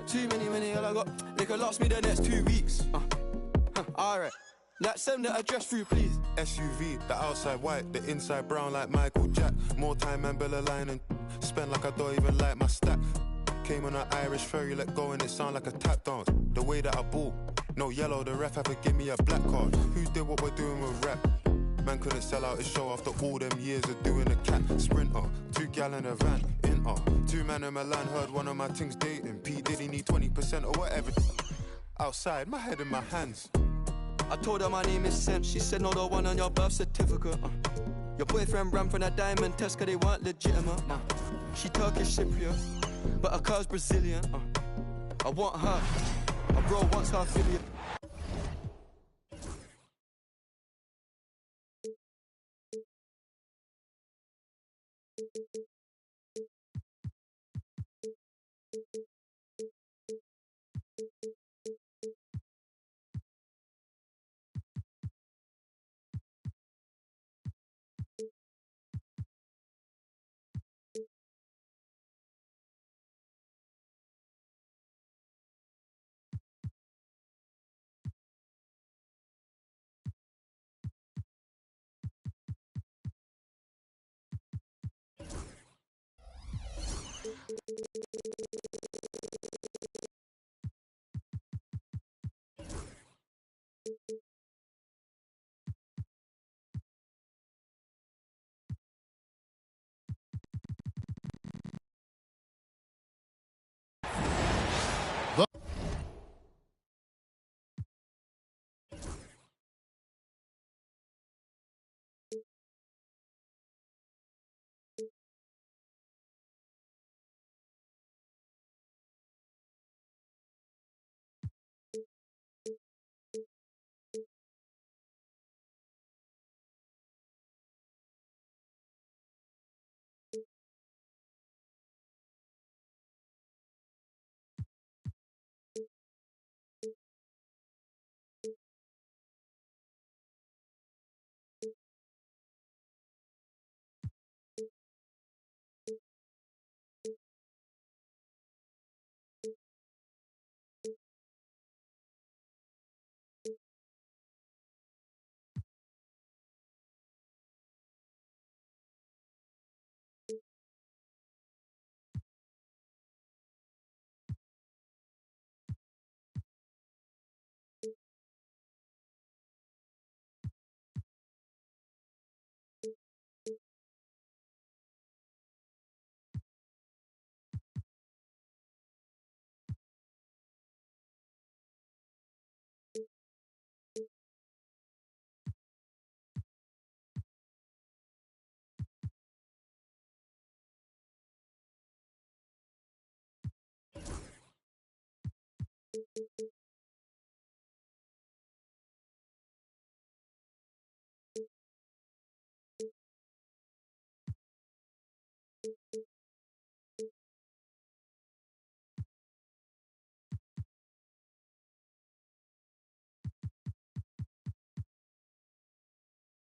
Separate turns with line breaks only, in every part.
too many money, all I got. They could last me the next 2 weeks. Alright. Like, send the address through, please.
SUV, the outside white, the inside brown like Michael Jack. More time and Bella line and spend like I don't even like my stack. Came on an Irish ferry, let go and it sound like a tap dance. The way that I ball, no yellow, the ref had to give me a black card. Who did what we're doing with rap? Man couldn't sell out his show after all them years of doing a cat. Sprinter, 2 gal in a van, inter. 2 man in Milan, heard one of my things dating. P Diddy need 20% or whatever. Outside, my head in my hands.
I told her my name is Sam. She said, no, the one on your birth certificate. Your boyfriend ran from a diamond test cause they weren't legitimate. She Turkish Cypriot, but her car's Brazilian. I want her. My bro wants her affiliate.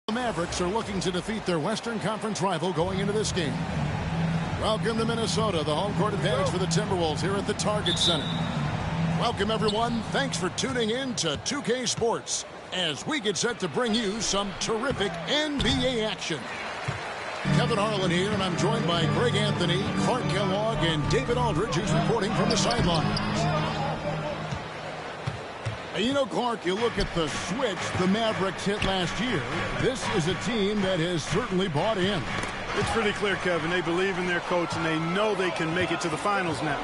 The Mavericks are looking to defeat their Western Conference rival going into this game. Welcome to Minnesota, the home court advantage for the Timberwolves here at the Target Center. Welcome, everyone. Thanks for tuning in to 2K Sports as we get set to bring you some terrific NBA action. Kevin Harlan here, and I'm joined by Greg Anthony, Clark Kellogg, and David Aldridge, who's reporting from the sidelines. And you know, Clark, you look at the switch the Mavericks hit last year. This is a team that has certainly bought in.
It's pretty clear, Kevin. They believe in their coach, and they know they can make it to the finals now.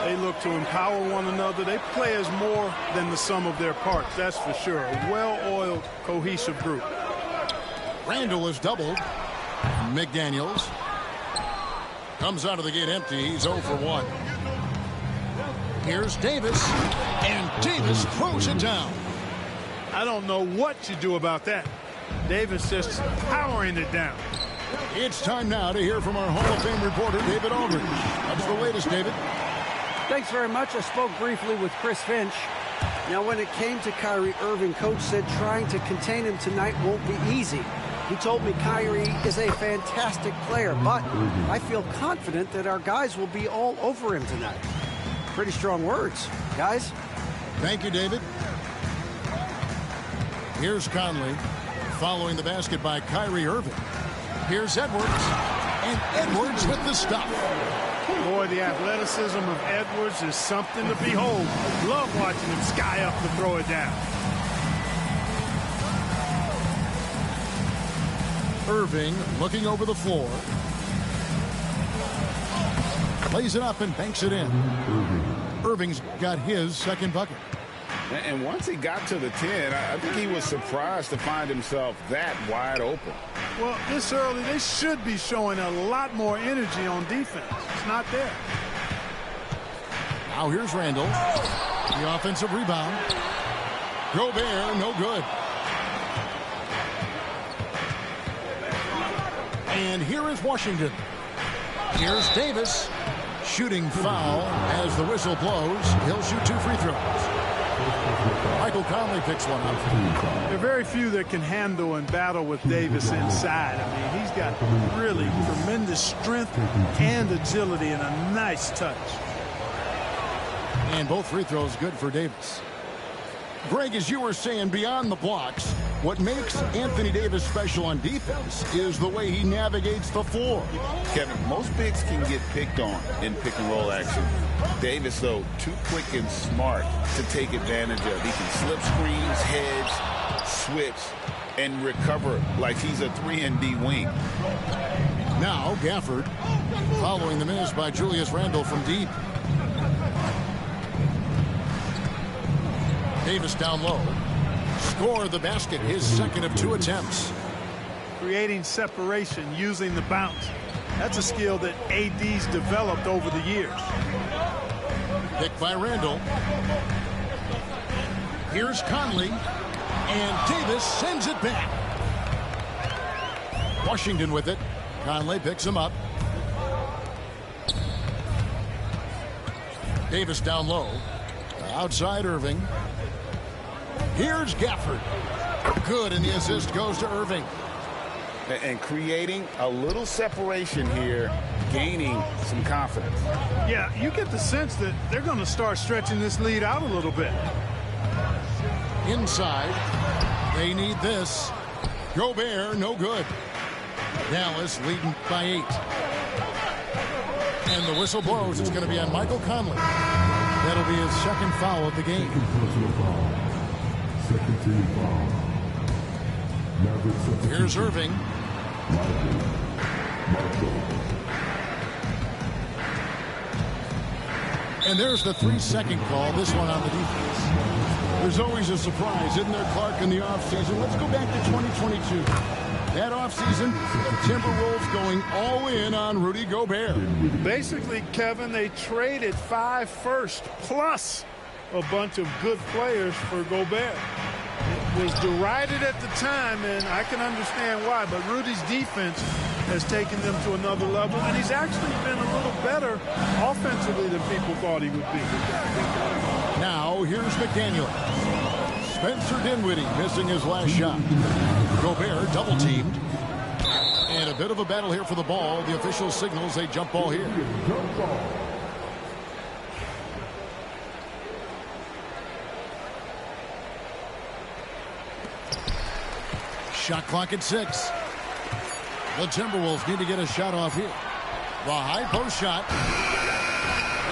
They look to empower one another. They play as more than the sum of their parts, that's for sure. A well-oiled, cohesive group.
Randall is doubled. McDaniels comes out of the gate empty. He's 0 for 1. Here's Davis, and Davis throws it down.
I don't know what you do about that. Davis just powering it down.
It's time now to hear from our Hall of Fame reporter, David Aldridge. What's the latest, David?
Thanks very much. I spoke briefly with Chris Finch. Now, when it came to Kyrie Irving, Coach said trying to contain him tonight won't be easy. He told me Kyrie is a fantastic player, but I feel confident that our guys will be all over him tonight. Pretty strong words, guys.
Thank you, David. Here's Conley following the basket by Kyrie Irving. Here's Edwards, and Edwards with the stop.
Boy, the athleticism of Edwards is something to behold. Love watching him sky up to throw it down.
Irving looking over the floor. Plays it up and banks it in. Irving's got his second bucket.
And once he got to the 10, I think he was surprised to find himself that wide open.
Well, this early, they should be showing a lot more energy on defense. It's not there.
Now here's Randall. The offensive rebound. Gobert, no good. And here is Washington. Here's Davis. Shooting foul as the whistle blows. He'll shoot 2 free throws. Michael Conley picks one up.
There are very few that can handle and battle with Davis inside. I mean, he's got really tremendous strength and agility and a nice touch.
And both free throws good for Davis. Greg, as you were saying, beyond the blocks, what makes Anthony Davis special on defense is the way he navigates the floor.
Kevin, most bigs can get picked on in pick-and-roll action. Davis, though, too quick and smart to take advantage of. He can slip screens, hedge, switch, and recover like he's a 3-and-D wing.
Now Gafford following the miss by Julius Randle from deep. Davis down low. Scored the basket, his second of 2 attempts.
Creating separation using the bounce. That's a skill that AD's developed over the years.
Picked by Randall. Here's Conley. And Davis sends it back. Washington with it. Conley picks him up. Davis down low. Outside Irving. Here's Gafford. Good, and the assist goes to Irving.
And creating a little separation here, gaining some confidence.
Yeah, you get the sense that they're going to start stretching this lead out a little bit.
Inside, they need this. Gobert, no good. Dallas leading by 8. And the whistle blows. It's going to be on Michael Conley. That'll be his second foul of the game. Here's Irving. And there's the 3-second call, this one on the defense. There's always a surprise, isn't there, Clark, in the offseason? Let's go back to 2022. That offseason, the Timberwolves going all in on Rudy Gobert.
Basically, Kevin, they traded 5 firsts plus a bunch of good players for Gobert. It was derided at the time, and I can understand why, but Rudy's defense has taken them to another level, and he's actually been a little better offensively than people thought he would be.
Now, here's McDaniel. Spencer Dinwiddie missing his last shot. Gobert double-teamed. And a bit of a battle here for the ball. The official signals a jump ball here. Shot clock at 6. The Timberwolves need to get a shot off here. The high post shot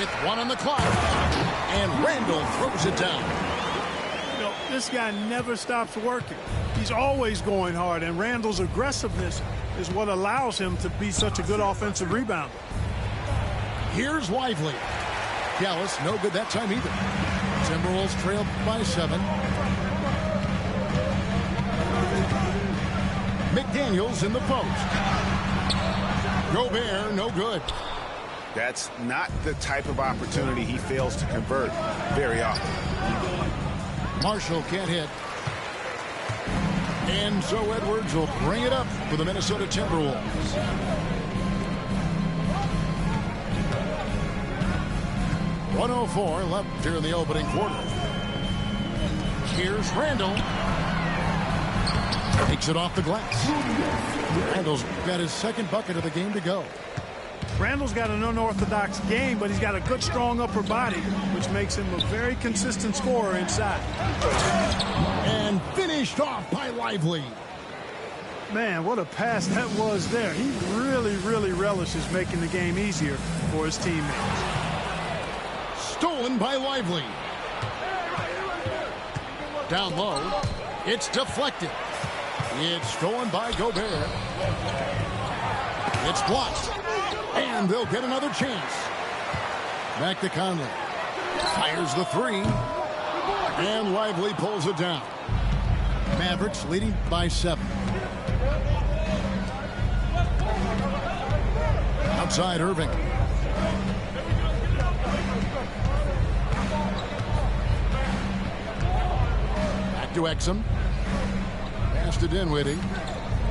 with 1 on the clock. And Randall throws it down.
You know, this guy never stops working. He's always going hard, and Randall's aggressiveness is what allows him to be such a good offensive rebounder.
Here's Lively. Dallas, no good that time either. Timberwolves trail by 7. McDaniels in the post. Gobert, no good.
That's not the type of opportunity he fails to convert very often.
Marshall can't hit. And so Edwards will bring it up for the Minnesota Timberwolves. .104 left here in the opening quarter. Here's Randall. Takes it off the glass. Randall's got his second bucket of the game to go.
Randall's got an unorthodox game, but he's got a good, strong upper body, which makes him a very consistent scorer inside.
And finished off by Lively.
Man, what a pass that was there. He really, really relishes making the game easier for his teammates.
Stolen by Lively. Down low. It's deflected. It's stolen by Gobert. It's blocked. And they'll get another chance. Back to Conley. Fires the three. And Lively pulls it down. Mavericks leading by 7. Outside Irving. Back to Exum. Pass to Dinwiddie.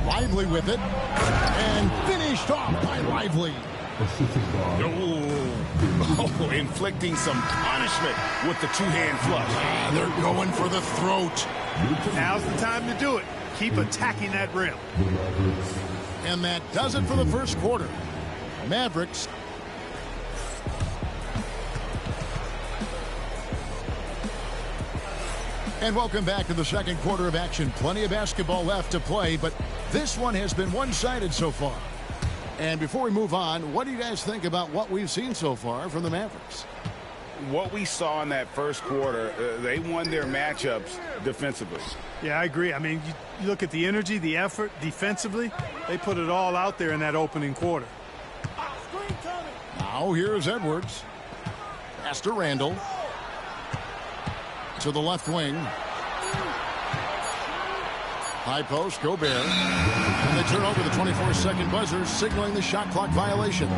Lively with it. And finished off by Lively.
Oh, inflicting some punishment with the two-hand flush.
They're going for the throat.
Now's the time to do it. Keep attacking that rim.
And that does it for the first quarter. Mavericks. And welcome back to the second quarter of action. Plenty of basketball left to play, but this one has been one-sided so far. And before we move on, what do you guys think about what we've seen so far from the Mavericks?
What we saw in that first quarter, they won their matchups defensively.
Yeah, I agree. I mean, you look at the energy, the effort, defensively, they put it all out there in that opening quarter.
Now here's Edwards. Pass to Randall. To the left wing. High post, Gobert. And they turn over the 24-second buzzer, signaling the shot clock violation.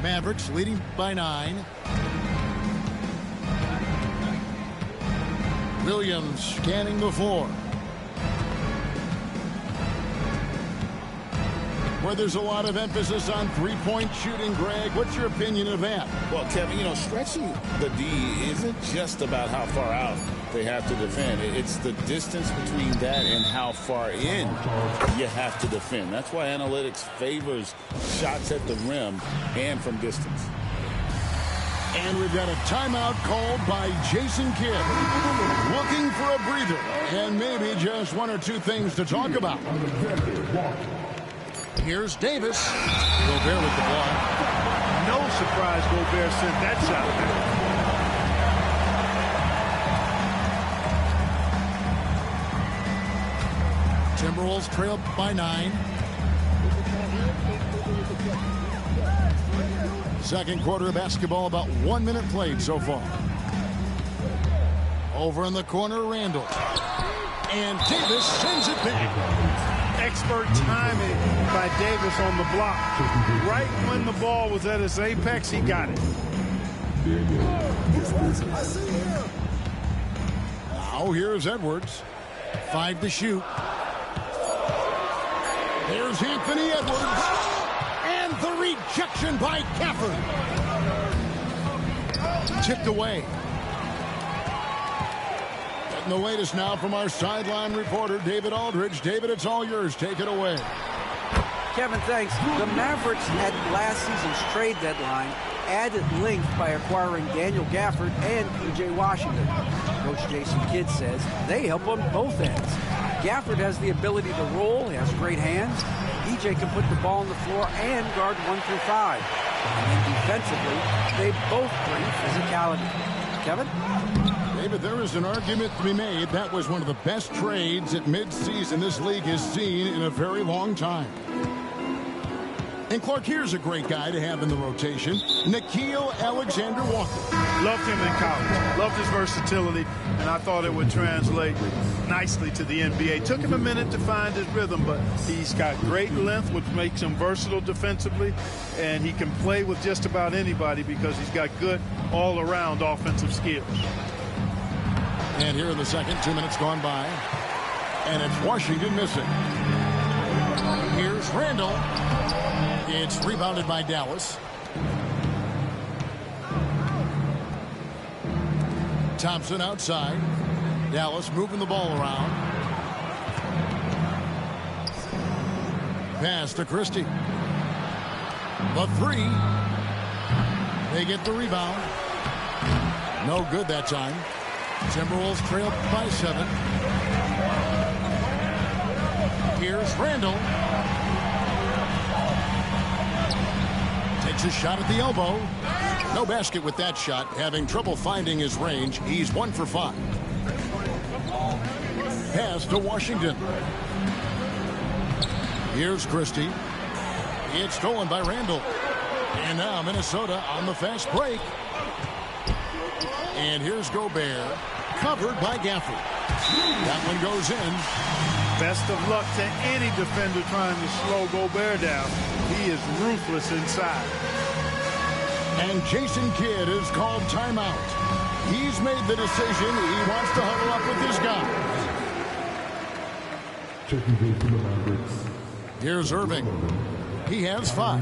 Mavericks leading by 9. Williams scanning the floor. Where there's a lot of emphasis on three-point shooting, Greg. What's your opinion of that?
Well, Kevin, you know, stretching the D isn't just about how far out they have to defend. It's the distance between that and how far in you have to defend. That's why analytics favors shots at the rim and from distance.
And we've got a timeout called by Jason Kidd. Looking for a breather and maybe just one or two things to talk about. Here's Davis. Gobert with the block.
No surprise Gobert sent that shot back.
Timberwolves trail by 9. Second quarter of basketball, about 1 minute played so far. Over in the corner, Randall. And Davis sends it back.
Expert timing by Davis on the block. Right when the ball was at its apex, he got it.
Now here's Edwards. 5 to shoot. There's Anthony Edwards. And the rejection by Gafford. Tipped away. The latest now from our sideline reporter, David Aldridge. David, it's all yours. Take it away.
Kevin, thanks. The Mavericks at last season's trade deadline added length by acquiring Daniel Gafford and P.J. Washington. Coach Jason Kidd says they help on both ends. Gafford has the ability to roll, he has great hands. P.J. can put the ball on the floor and guard 1 through 5. And then defensively, they both bring physicality. Kevin?
David, there is an argument to be made. That was one of the best trades at midseason this league has seen in a very long time. And Clark, here's a great guy to have in the rotation. Nickeil Alexander-Walker.
Loved him in college. Loved his versatility, and I thought it would translate nicely to the NBA. Took him a minute to find his rhythm, but he's got great length, which makes him versatile defensively, and he can play with just about anybody because he's got good all-around offensive skills.
And here in the second, 2 minutes gone by. And it's Washington missing. Here's Randall. It's rebounded by Dallas. Thompson outside. Dallas moving the ball around. Pass to Christie. The three. They get the rebound. No good that time. Timberwolves trail by 7. Here's Randall. Takes a shot at the elbow. No basket with that shot. Having trouble finding his range. He's 1 for 5. Pass to Washington. Here's Christie. It's stolen by Randall. And now Minnesota on the fast break. And here's Gobert. Covered by Gafford. That one goes in.
Best of luck to any defender trying to slow Gobert down. He is ruthless inside.
And Jason Kidd is called timeout. He's made the decision. He wants to huddle up with his guys. Here's Irving. He has 5.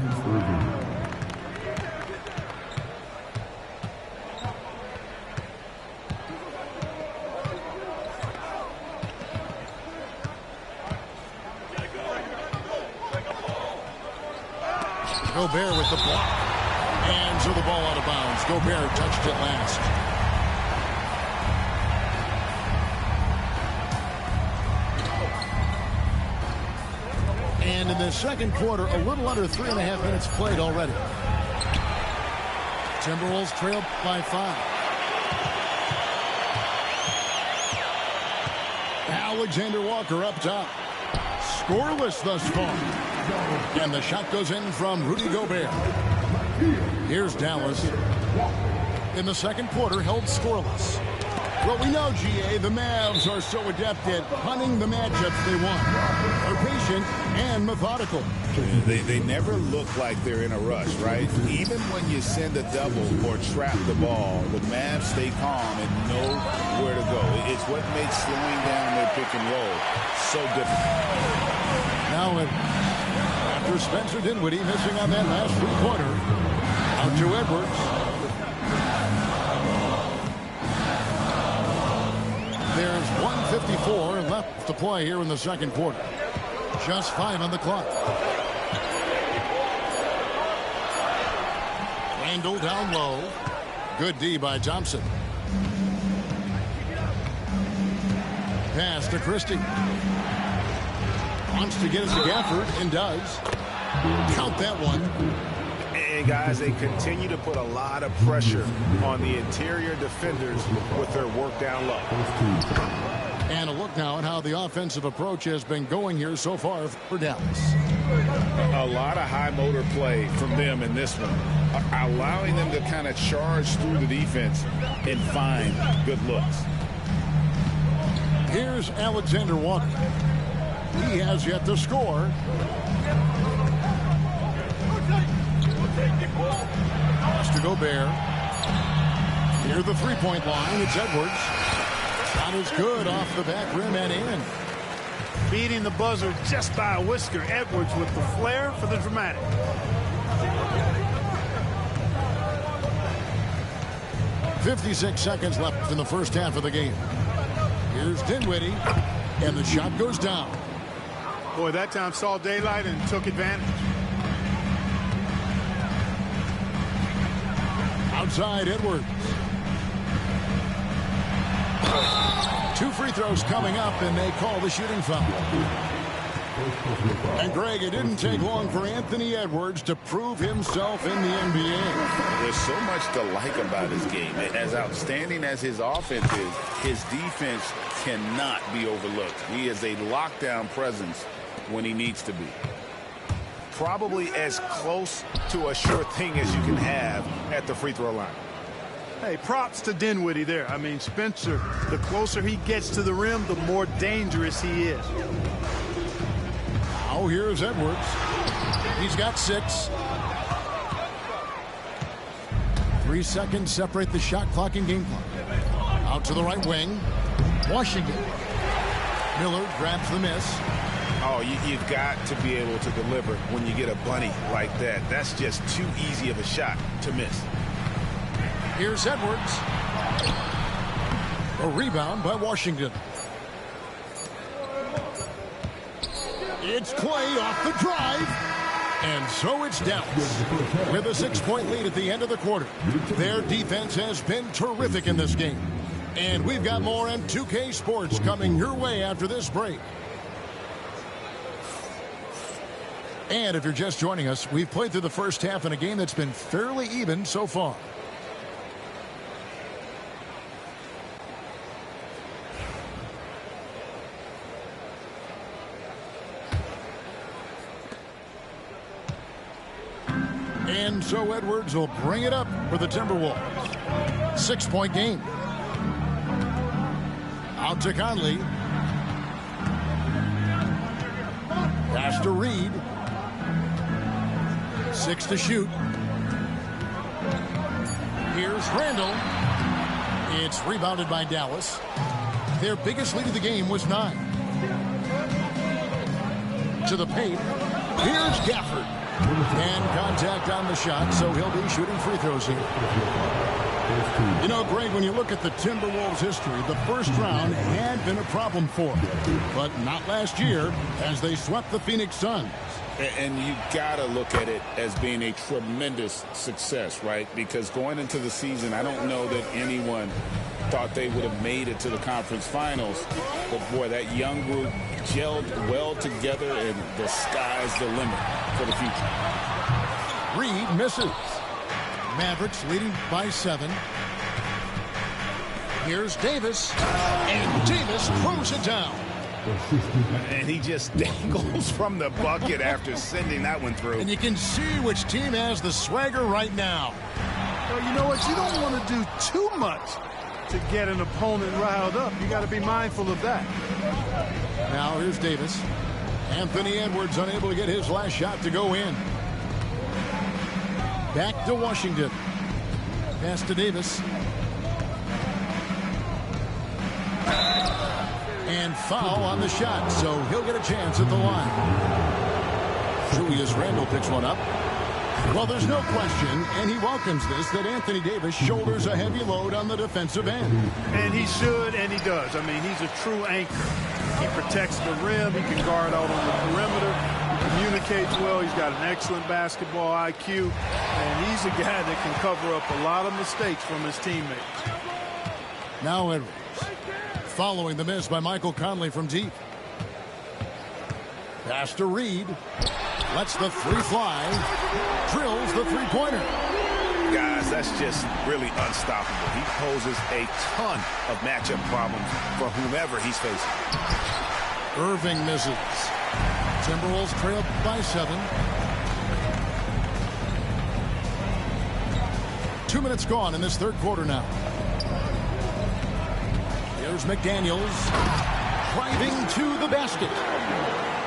Gobert with the block. And so the ball out of bounds. Gobert touched it last. And in the second quarter, a little under 3.5 minutes played already. Timberwolves trailed by 5. Alexander Walker up top. Scoreless thus far. And the shot goes in from Rudy Gobert. Here's Dallas. In the second quarter, held scoreless. Well, we know, GA, the Mavs are so adept at hunting the matchups they want. They're patient and methodical.
They never look like they're in a rush, right? Even when you send a double or trap the ball, the Mavs stay calm and know where to go. It's what makes slowing down their pick and roll so difficult.
Now, after Spencer Dinwiddie missing on that last 3-quarter, out to Edwards. There's 1:54 left to play here in the second quarter. Just 5 on the clock. Randall down low. Good D by Thompson. Pass to Christie. Wants to get it to Gafford and does. Count that one.
And guys, they continue to put a lot of pressure on the interior defenders with their work down low.
And a look now at how the offensive approach has been going here so far for Dallas.
A lot of high motor play from them in this one, allowing them to kind of charge through the defense and find good looks.
Here's Alexander Walker. He has yet to score. Pass to Gobert. Near the three-point line, it's Edwards. Shot is good off the back rim and in.
Beating the buzzer just by a whisker. Edwards with the flair for the dramatic.
.56 seconds left in the first half of the game. Here's Dinwiddie, and the shot goes down.
Boy, that time saw daylight and took advantage.
Outside Edwards. 2 free throws coming up, and they call the shooting foul. And Greg, it didn't take long for Anthony Edwards to prove himself in the NBA.
There's so much to like about his game. As outstanding as his offense is, his defense cannot be overlooked. He is a lockdown presence when he needs to be.
Probably as close to a sure thing as you can have at the free throw line.
Hey, props to Dinwiddie there. I mean, Spencer, the closer he gets to the rim, the more dangerous he is.
Now here's Edwards. He's got 6. 3 seconds separate the shot clock and game clock. Out to the right wing. Washington. Miller grabs the miss.
Oh, you've got to be able to deliver when you get a bunny like that. That's just too easy of a shot to miss.
Here's Edwards. A rebound by Washington. It's Clay off the drive. And so it's Dallas with a 6-point lead at the end of the quarter. Their defense has been terrific in this game. And we've got more M2K Sports coming your way after this break. And if you're just joining us, we've played through the first half in a game that's been fairly even so far. And so Edwards will bring it up for the Timberwolves. 6-point game. Out to Conley. Pass to Reed. 6 to shoot. Here's Randall. It's rebounded by Dallas. Their biggest lead of the game was 9. To the paint. Here's Gafford. And contact on the shot, so he'll be shooting free throws here. You know, Greg, when you look at the Timberwolves' history, the first round had been a problem for them, but not last year as they swept the Phoenix Suns.
And you got to look at it as being a tremendous success, right? Because going into the season, I don't know that anyone thought they would have made it to the conference finals. But, boy, that young group gelled well together, and the sky's the limit for the future.
Reed misses. Mavericks leading by 7. Here's Davis. And Davis throws it down.
And he just dangles from the bucket after sending that one through.
And you can see which team has the swagger right now.
Well, you know what? You don't want to do too much to get an opponent riled up. You got to be mindful of that.
Now here's Davis. Anthony Edwards unable to get his last shot to go in. Back to Washington. Pass to Davis. And foul on the shot, so he'll get a chance at the line. Julius Randle picks one up. Well, there's no question, and he welcomes this, that Anthony Davis shoulders a heavy load on the defensive end.
And he should, and he does. I mean, he's a true anchor. He protects the rim. He can guard out on the perimeter. He communicates well. He's got an excellent basketball IQ. And he's a guy that can cover up a lot of mistakes from his teammates.
Now Edwards. Following the miss by Michael Conley from deep. Pass to Reed. Lets the 3 fly. Drills the 3-pointer.
Guys, that's just really unstoppable. He poses a ton of matchup problems for whomever he's facing.
Irving misses. Timberwolves trail by 7. 2 minutes gone in this third quarter now. Here's McDaniels driving to the basket.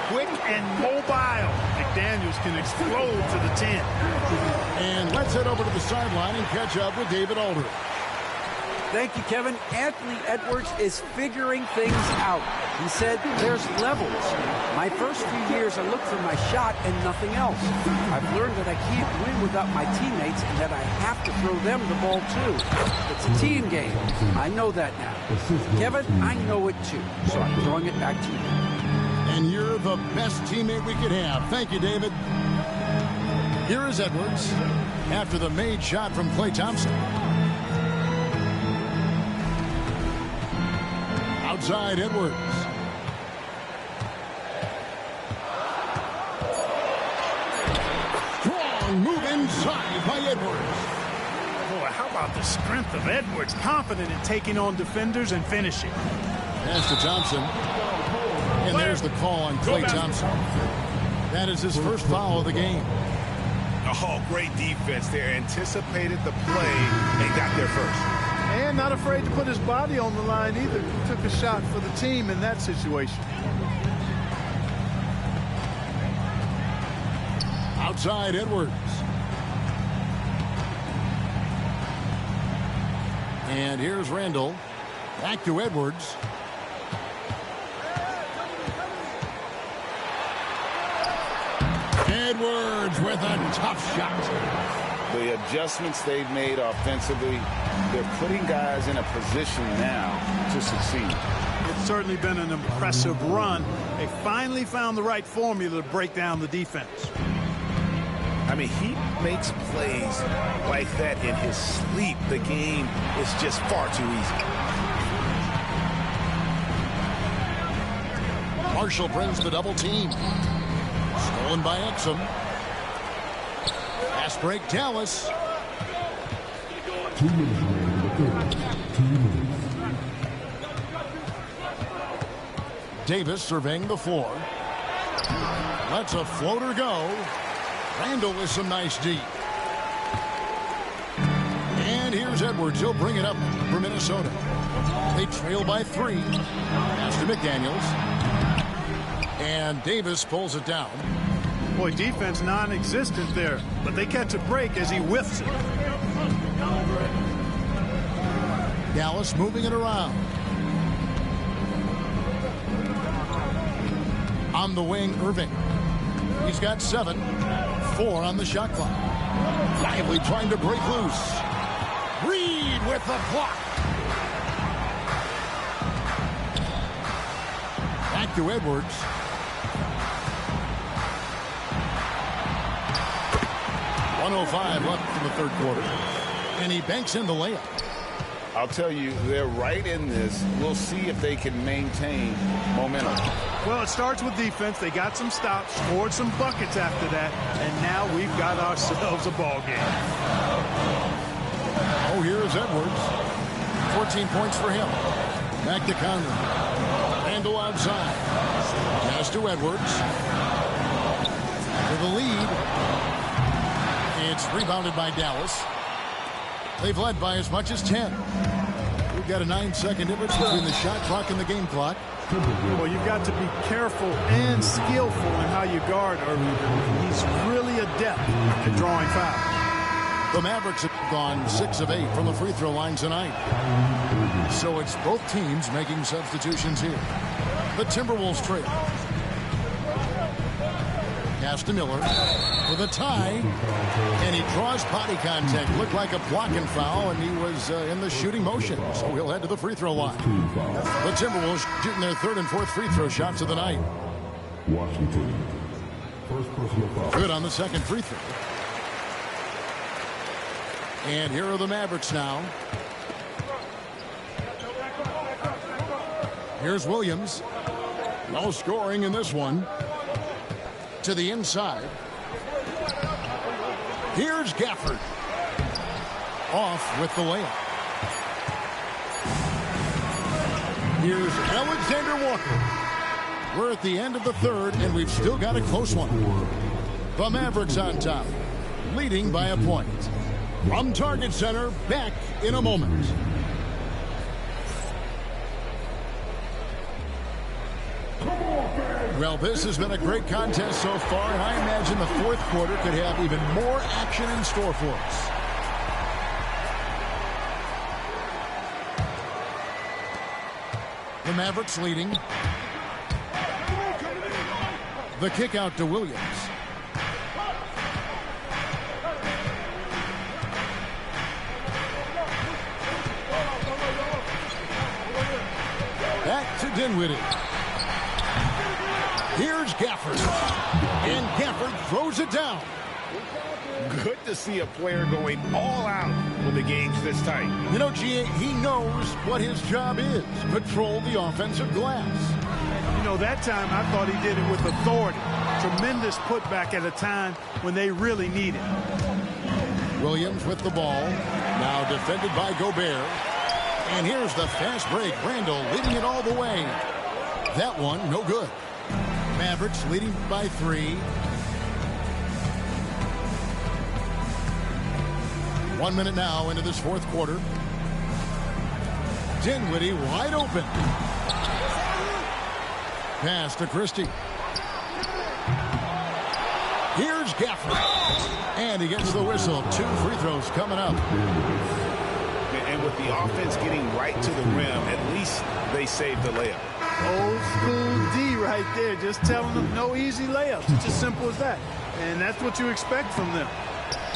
Quick and mobile. McDaniels can explode to the 10.
And let's head over to the sideline and catch up with David Aldridge.
Thank you, Kevin. Anthony Edwards is figuring things out. He said there's levels. My first few years, I looked for my shot and nothing else. I've learned that I can't win without my teammates and that I have to throw them the ball, too. It's a team game. I know that now. Kevin, I know it, too. So I'm throwing it back to you.
And you're the best teammate we could have. Thank you, David. Here is Edwards after the made shot from Klay Thompson. Outside Edwards. Strong move inside by Edwards.
Boy, how about the strength of Edwards? Confident in taking on defenders and finishing.
Pass to Thompson. And there's the call on Klay Thompson. That is his first foul of the game.
Oh, great defense there. Anticipated the play and got there first.
And not afraid to put his body on the line either. Took a shot for the team in that situation.
Outside Edwards. And here's Randall. Back to Edwards. Edwards with a tough shot.
The adjustments they've made offensively, they're putting guys in a position now to succeed.
It's certainly been an impressive run. They finally found the right formula to break down the defense.
I mean, he makes plays like that in his sleep. The game is just far too easy.
Marshall brings the double team. Stolen by Exum. Pass break, Dallas.
2 minutes remaining in the third. 2 minutes.
Davis surveying the floor. Lets a floater go. Randall with some nice D. And here's Edwards. He'll bring it up for Minnesota. They trail by 3. Pass to McDaniels. And Davis pulls it down.
Boy, defense non-existent there, but they catch a break as he whiffs it.
Dallas moving it around. On the wing, Irving. He's got 7. 4 on the shot clock. Lively trying to break loose. Reed with the block. Back to Edwards. .105 left in the third quarter. And he banks in the layup.
I'll tell you, they're right in this. We'll see if they can maintain momentum.
Well, it starts with defense. They got some stops, scored some buckets after that, and now we've got ourselves a ball game.
Oh, here's Edwards. 14 points for him. Back to Conley. Randall outside. Pass to Edwards. For the lead. It's rebounded by Dallas. They've led by as much as 10. We've got a 9-second difference between the shot clock and the game clock.
Well, you've got to be careful and skillful in how you guard Irving. He's really adept at drawing fouls.
The Mavericks have gone 6 of 8 from the free throw line tonight. So it's both teams making substitutions here. The Timberwolves trail. Pass to Miller for the tie, and he draws body contact. Looked like a blocking foul, and he was in the shooting motion, so he'll head to the free throw line. The Timberwolves shooting their 3rd and 4th free throw shots of the night.
Washington. First personal foul.
Good on the 2nd free throw. And here are the Mavericks now. Here's Williams. No scoring in this one. To the inside. Here's Gafford. Off with the layup. Here's Alexander Walker. We're at the end of the 3rd, and we've still got a close one. The Mavericks on top, leading by a point. From Target Center, back in a moment. Well, this has been a great contest so far, and I imagine the 4th quarter could have even more action in store for us. The Mavericks leading. The kick out to Williams. Back to Dinwiddie. Here's Gafford. And Gafford throws it down.
Good to see a player going all out when the game's this tight.
You know, G.A., he knows what his job is. Control the offensive glass.
You know, that time I thought he did it with authority. Tremendous putback at a time when they really need it.
Williams with the ball. Now defended by Gobert. And here's the fast break. Randall leading it all the way. That one, no good. Mavericks leading by 3. 1 minute now into this 4th quarter. Dinwiddie wide open. Pass to Christie. Here's Gafford. And he gets the whistle. 2 free throws coming up.
And with the offense getting right to the rim, at least they saved the layup.
Old school D right there, just telling them no easy layups. It's as simple as that. And that's what you expect from them.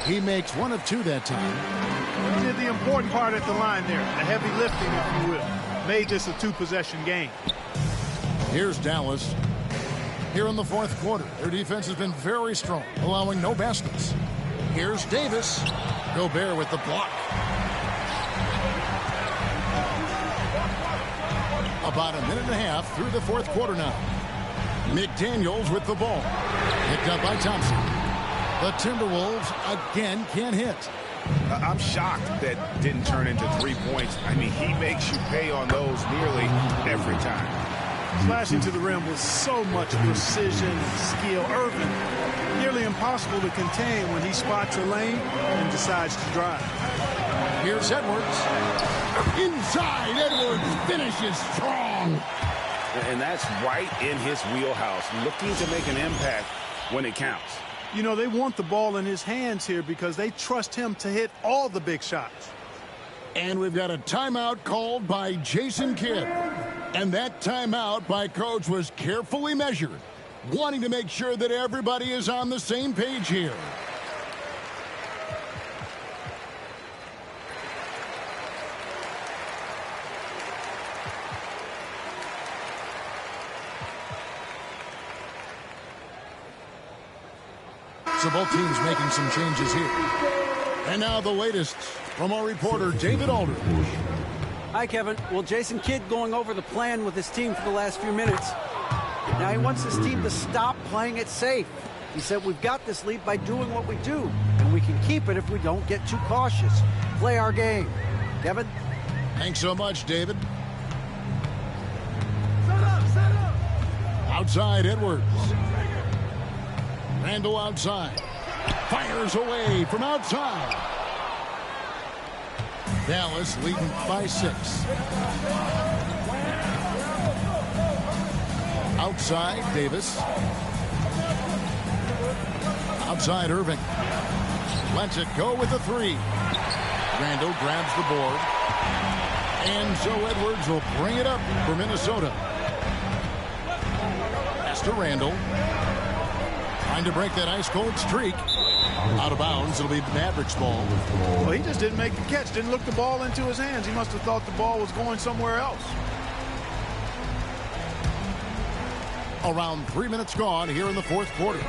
He makes 1 of 2 that time.
He did the important part at the line there, the heavy lifting, if you will. made this a two-possession game.
Here's Dallas. Here in the fourth quarter, their defense has been very strong, allowing no baskets. Here's Davis. Gobert with the block. About a minute and a half through the fourth quarter now. McDaniels with the ball. Picked up by Thompson. The Timberwolves again can't hit.
I'm shocked that didn't turn into 3 points. I mean, he makes you pay on those nearly every time.
Slashing to the rim with so much precision and skill. Irving, nearly impossible to contain when he spots a lane and decides to drive.
Here's Edwards. Inside, Edwards finishes strong.
And that's right in his wheelhouse, looking to make an impact when it counts.
You know, they want the ball in his hands here because they trust him to hit all the big shots.
And we've got a timeout called by Jason Kidd. And that timeout by Coach was carefully measured, wanting to make sure that everybody is on the same page here. So both teams making some changes here. And now the latest from our reporter, David Aldridge.
Hi, Kevin. Well, Jason Kidd going over the plan with his team for the last few minutes. Now he wants his team to stop playing it safe. He said we've got this lead by doing what we do, and we can keep it if we don't get too cautious. Play our game. Kevin?
Thanks so much, David. Outside, Edwards. Randall outside. Fires away from outside. Dallas leading by 6. Outside, Davis. Outside, Irving. Lets it go with the 3. Randall grabs the board. And so Edwards will bring it up for Minnesota. Pass to Randall. Trying to break that ice-cold streak. Out of bounds. It'll be Mavericks ball.
Well, he just didn't make the catch. Didn't look the ball into his hands. He must have thought the ball was going somewhere else.
Around 3 minutes gone here in the fourth quarter.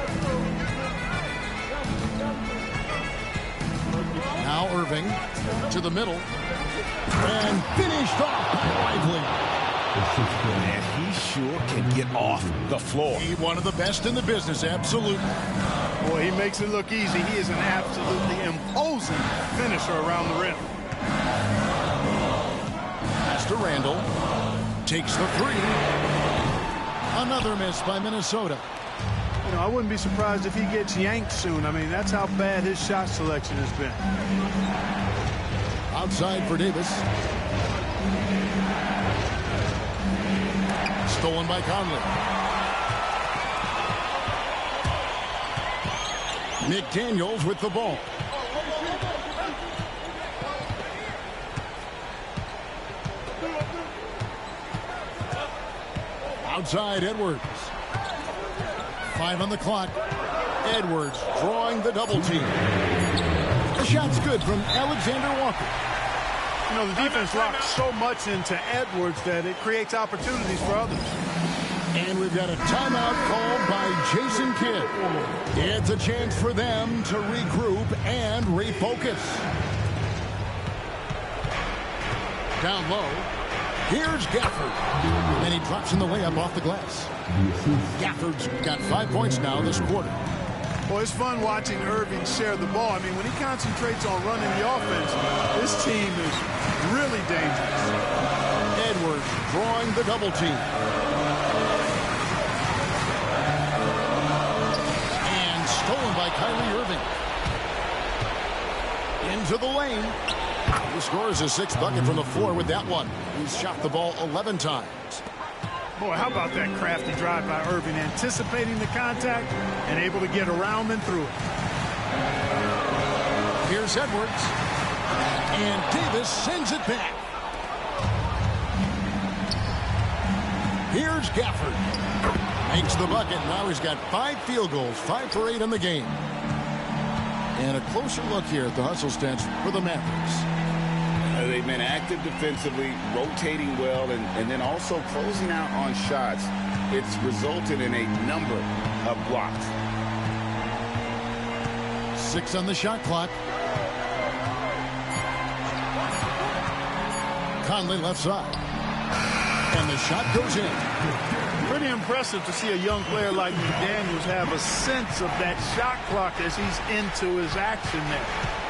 Now Irving to the middle. And finished off by Lively.
And he sure can get off the floor.
He's one of the best in the business, absolutely.
Boy, he makes it look easy. He is an absolutely imposing finisher around the rim.
Pass to Randall. Takes the 3. Another miss by Minnesota.
You know, I wouldn't be surprised if he gets yanked soon. I mean, that's how bad his shot selection has been.
Outside for Davis. Stolen by Conley. McDaniels with the ball. Outside, Edwards. 5 on the clock. Edwards drawing the double team. The shot's good from Alexander Walker.
You know, the defense locks so much into Edwards that it creates opportunities for others.
And we've got a timeout called by Jason Kidd. It's a chance for them to regroup and refocus. Down low. Here's Gafford. And he drops in the layup off the glass. Gafford's got 5 points now this quarter.
Well, it's fun watching Irving share the ball. I mean, when he concentrates on running the offense, this team is really dangerous.
Edwards drawing the double team. And stolen by Kyrie Irving. Into the lane. He scores his 6th bucket from the floor with that one. He's shot the ball 11 times.
Boy, how about that crafty drive by Irving, anticipating the contact and able to get around and through it.
Here's Edwards. And Davis sends it back. Here's Gafford. Makes the bucket. Now he's got 5 field goals, 5 for 8 in the game. And a closer look here at the hustle stance for the Mavericks.
They've
been active defensively, rotating well, and then also closing out on shots. It's resulted in a number of blocks.
6 on the shot clock. Conley left side. And the shot goes in.
Pretty impressive to see a young player like McDaniels have a sense of that shot clock as he's into his action there.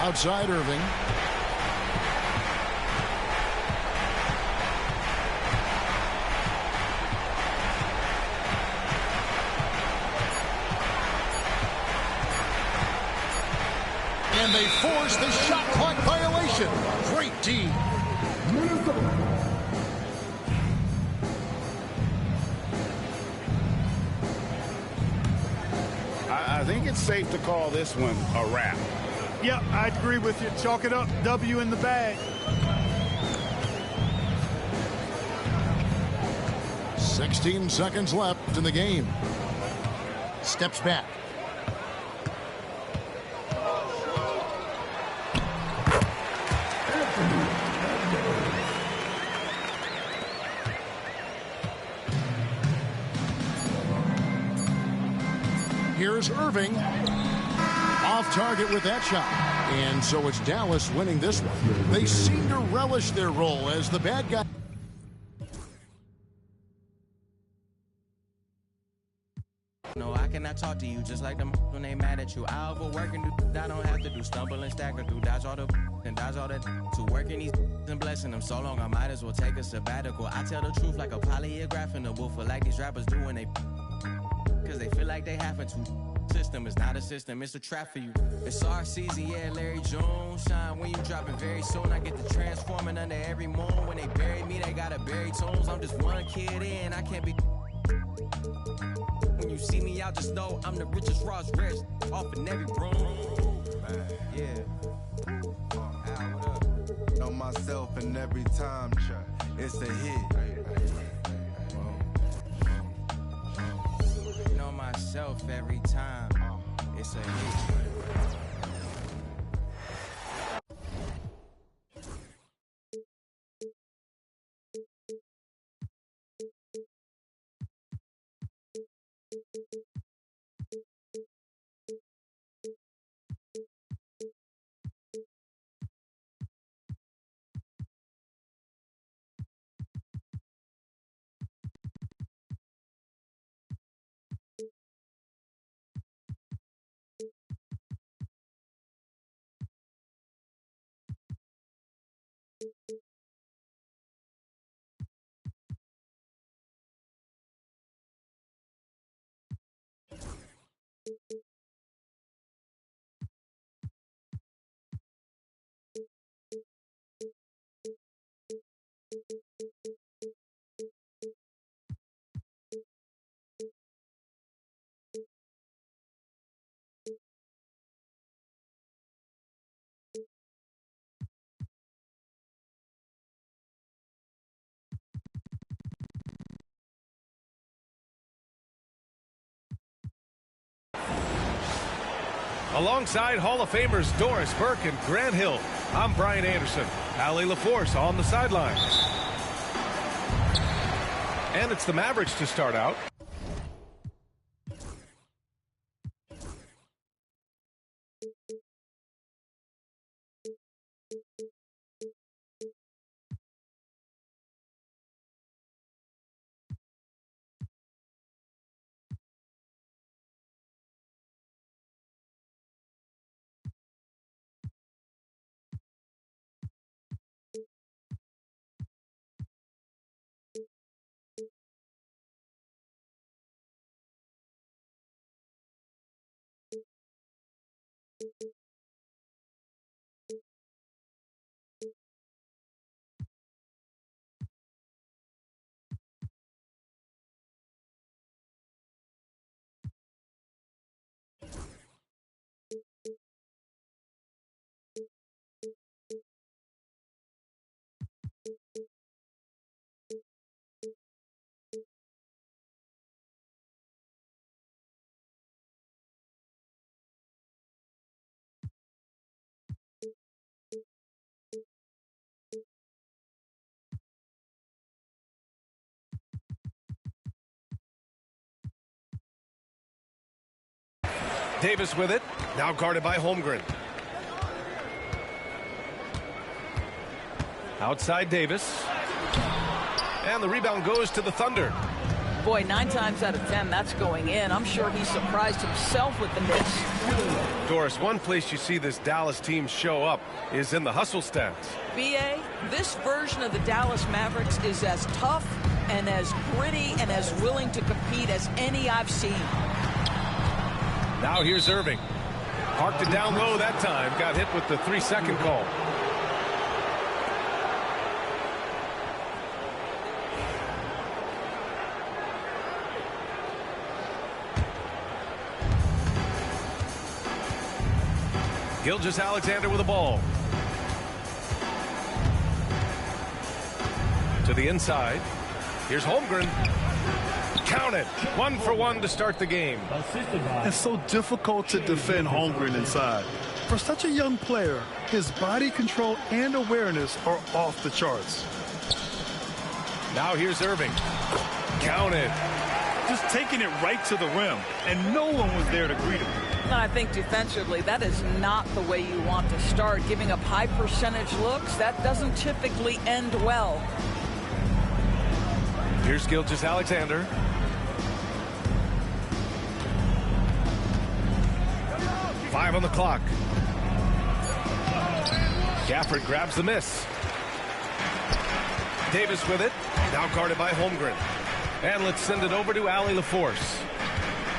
Outside Irving. And they force the shot clock violation. Great D.
I think it's safe to call this one a wrap.
Yep, I agree with you. Chalk it up. W in the bag.
16 seconds left in the game. Steps back. Here's Irving. Off target with that shot. And so it's Dallas winning this one. They seem to relish their role as the bad guy.
No, I cannot talk to you just like them when they mad at you. I overwork and do I don't have to do stumble and stack or do dodge all the and dodge all that to working these and blessing them so long I might as well take a sabbatical. I tell the truth like a polygraph in the woofer like these rappers do when they cause they feel like they having to. System is not a system, it's a trap for you. It's our season, yeah, Larry Jones. Shine when you dropping very soon. I get the transforming under every moon. When they bury me, they gotta bury tones. I'm just one kid in, I can't be. When you see me out, just know I'm the richest Ross rich off in every room. Yeah. Al, what up?
Know myself in every time track. It's a hit.
Know myself every time. It's a hit.
Alongside Hall of Famers Doris Burke and Grant Hill, I'm Brian Anderson. Allie LaForce on the sidelines. And it's the Mavericks to start out. Davis with it. Now guarded by Holmgren. Outside Davis. And the rebound goes to the Thunder.
Boy, 9 times out of 10, that's going in. I'm sure he surprised himself with the miss.
Doris, one place you see this Dallas team show up is in the hustle stats.
B.A., this version of the Dallas Mavericks is as tough and as gritty and as willing to compete as any I've seen.
Now here's Irving. Parked it down low that time. Got hit with the 3-second call. Gilgeous-Alexander with the ball. To the inside. Here's Holmgren. Count it. 1 for 1 to start the game.
It's so difficult to defend Holmgren inside. For such a young player, his body control and awareness are off the charts.
Now here's Irving. Count it.
Just taking it right to the rim, and no one was there to greet him.
And I think defensively, that is not the way you want to start. Giving up high percentage looks, that doesn't typically end well.
Here's Gilgeous-Alexander. Five on the clock. Gafford grabs the miss. Davis with it. Now guarded by Holmgren. And let's send it over to Allie LaForce.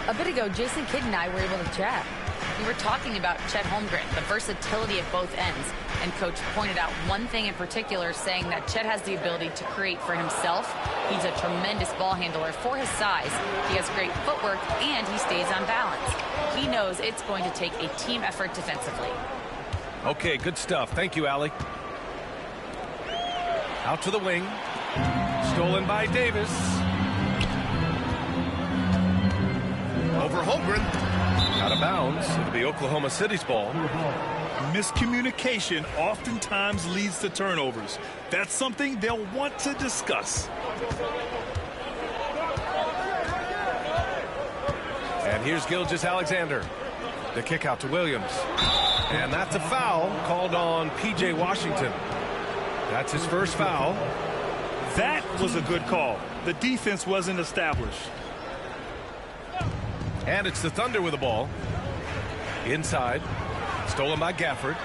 A bit ago, Jason Kidd and I were able to chat. We were talking about Chet Holmgren, the versatility at both ends. And Coach pointed out one thing in particular, saying that Chet has the ability to create for himself. He's a tremendous ball handler for his size. He has great footwork, and he stays on balance. He knows it's going to take a team effort defensively.
Okay, good stuff. Thank you, Allie. Out to the wing. Stolen by Davis. Over Holmgren. Out of bounds. It'll be Oklahoma City's ball.
Miscommunication oftentimes leads to turnovers. That's something they'll want to discuss.
And here's Gilgeous-Alexander. The kick out to Williams. And that's a foul called on P.J. Washington. That's his first foul.
That was a good call. The defense wasn't established.
And it's the Thunder with the ball. Inside. Stolen by Gafford.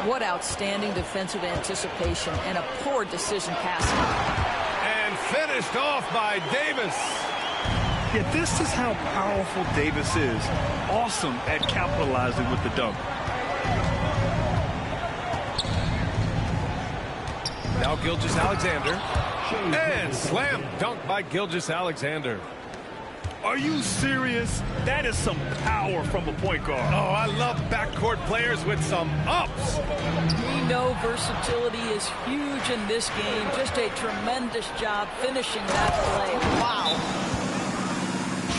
What outstanding defensive anticipation and a poor decision passing.
And finished off by Davis.
Yeah, this is how powerful Davis is. Awesome at capitalizing with the dunk.
Now Gilgeous-Alexander. And slam dunk by Gilgeous-Alexander.
Are you serious? That is some power from a point guard.
Oh, I love backcourt players with some ups.
We know versatility is huge in this game. Just a tremendous job finishing that play. Wow.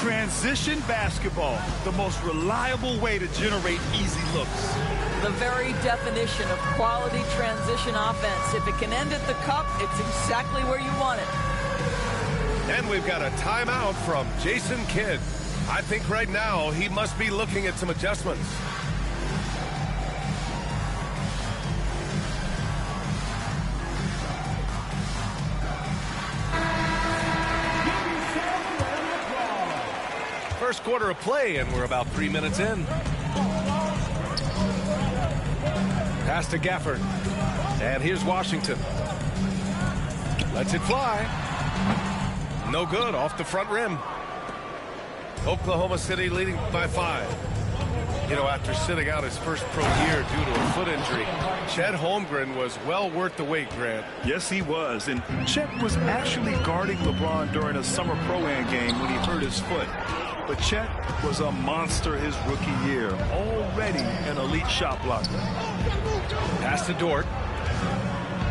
Transition basketball, the most reliable way to generate easy looks.
The very definition of quality transition offense. If it can end at the cup, it's exactly where you want it.
And we've got a timeout from Jason Kidd. I think right now he must be looking at some adjustments. First quarter of play, and we're about 3 minutes in. Pass to Gafford. And here's Washington. Lets it fly. No good, off the front rim. Oklahoma City leading by 5. You know, after sitting out his first pro year due to a foot injury, Chet Holmgren was well worth the wait, Grant.
Yes, he was. And Chet was actually guarding LeBron during a summer pro-am game when he hurt his foot. But Chet was a monster his rookie year, already an elite shot blocker.
Pass to Dort.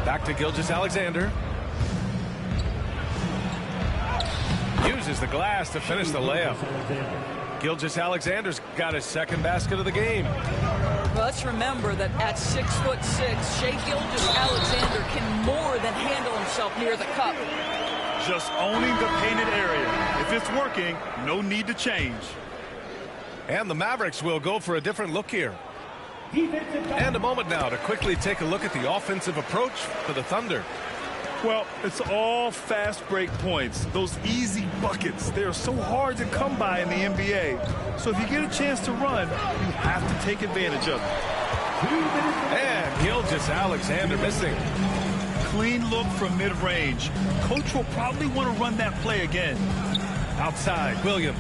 Back to Gilgeous-Alexander. Uses the glass to finish the layup. Gilgeous-Alexander's got his second basket of the game.
Well, let's remember that at 6'6", Shai Gilgeous-Alexander can more than handle himself near the cup.
Just owning the painted area. If it's working, no need to change.
And the Mavericks will go for a different look here. And a moment now to quickly take a look at the offensive approach for the Thunder.
Well, it's all fast break points. Those easy buckets, they are so hard to come by in the NBA. So if you get a chance to run, you have to take advantage of it.
And Gilgeous-Alexander missing.
Clean look from mid-range. Coach will probably want to run that play again.
Outside, Williams.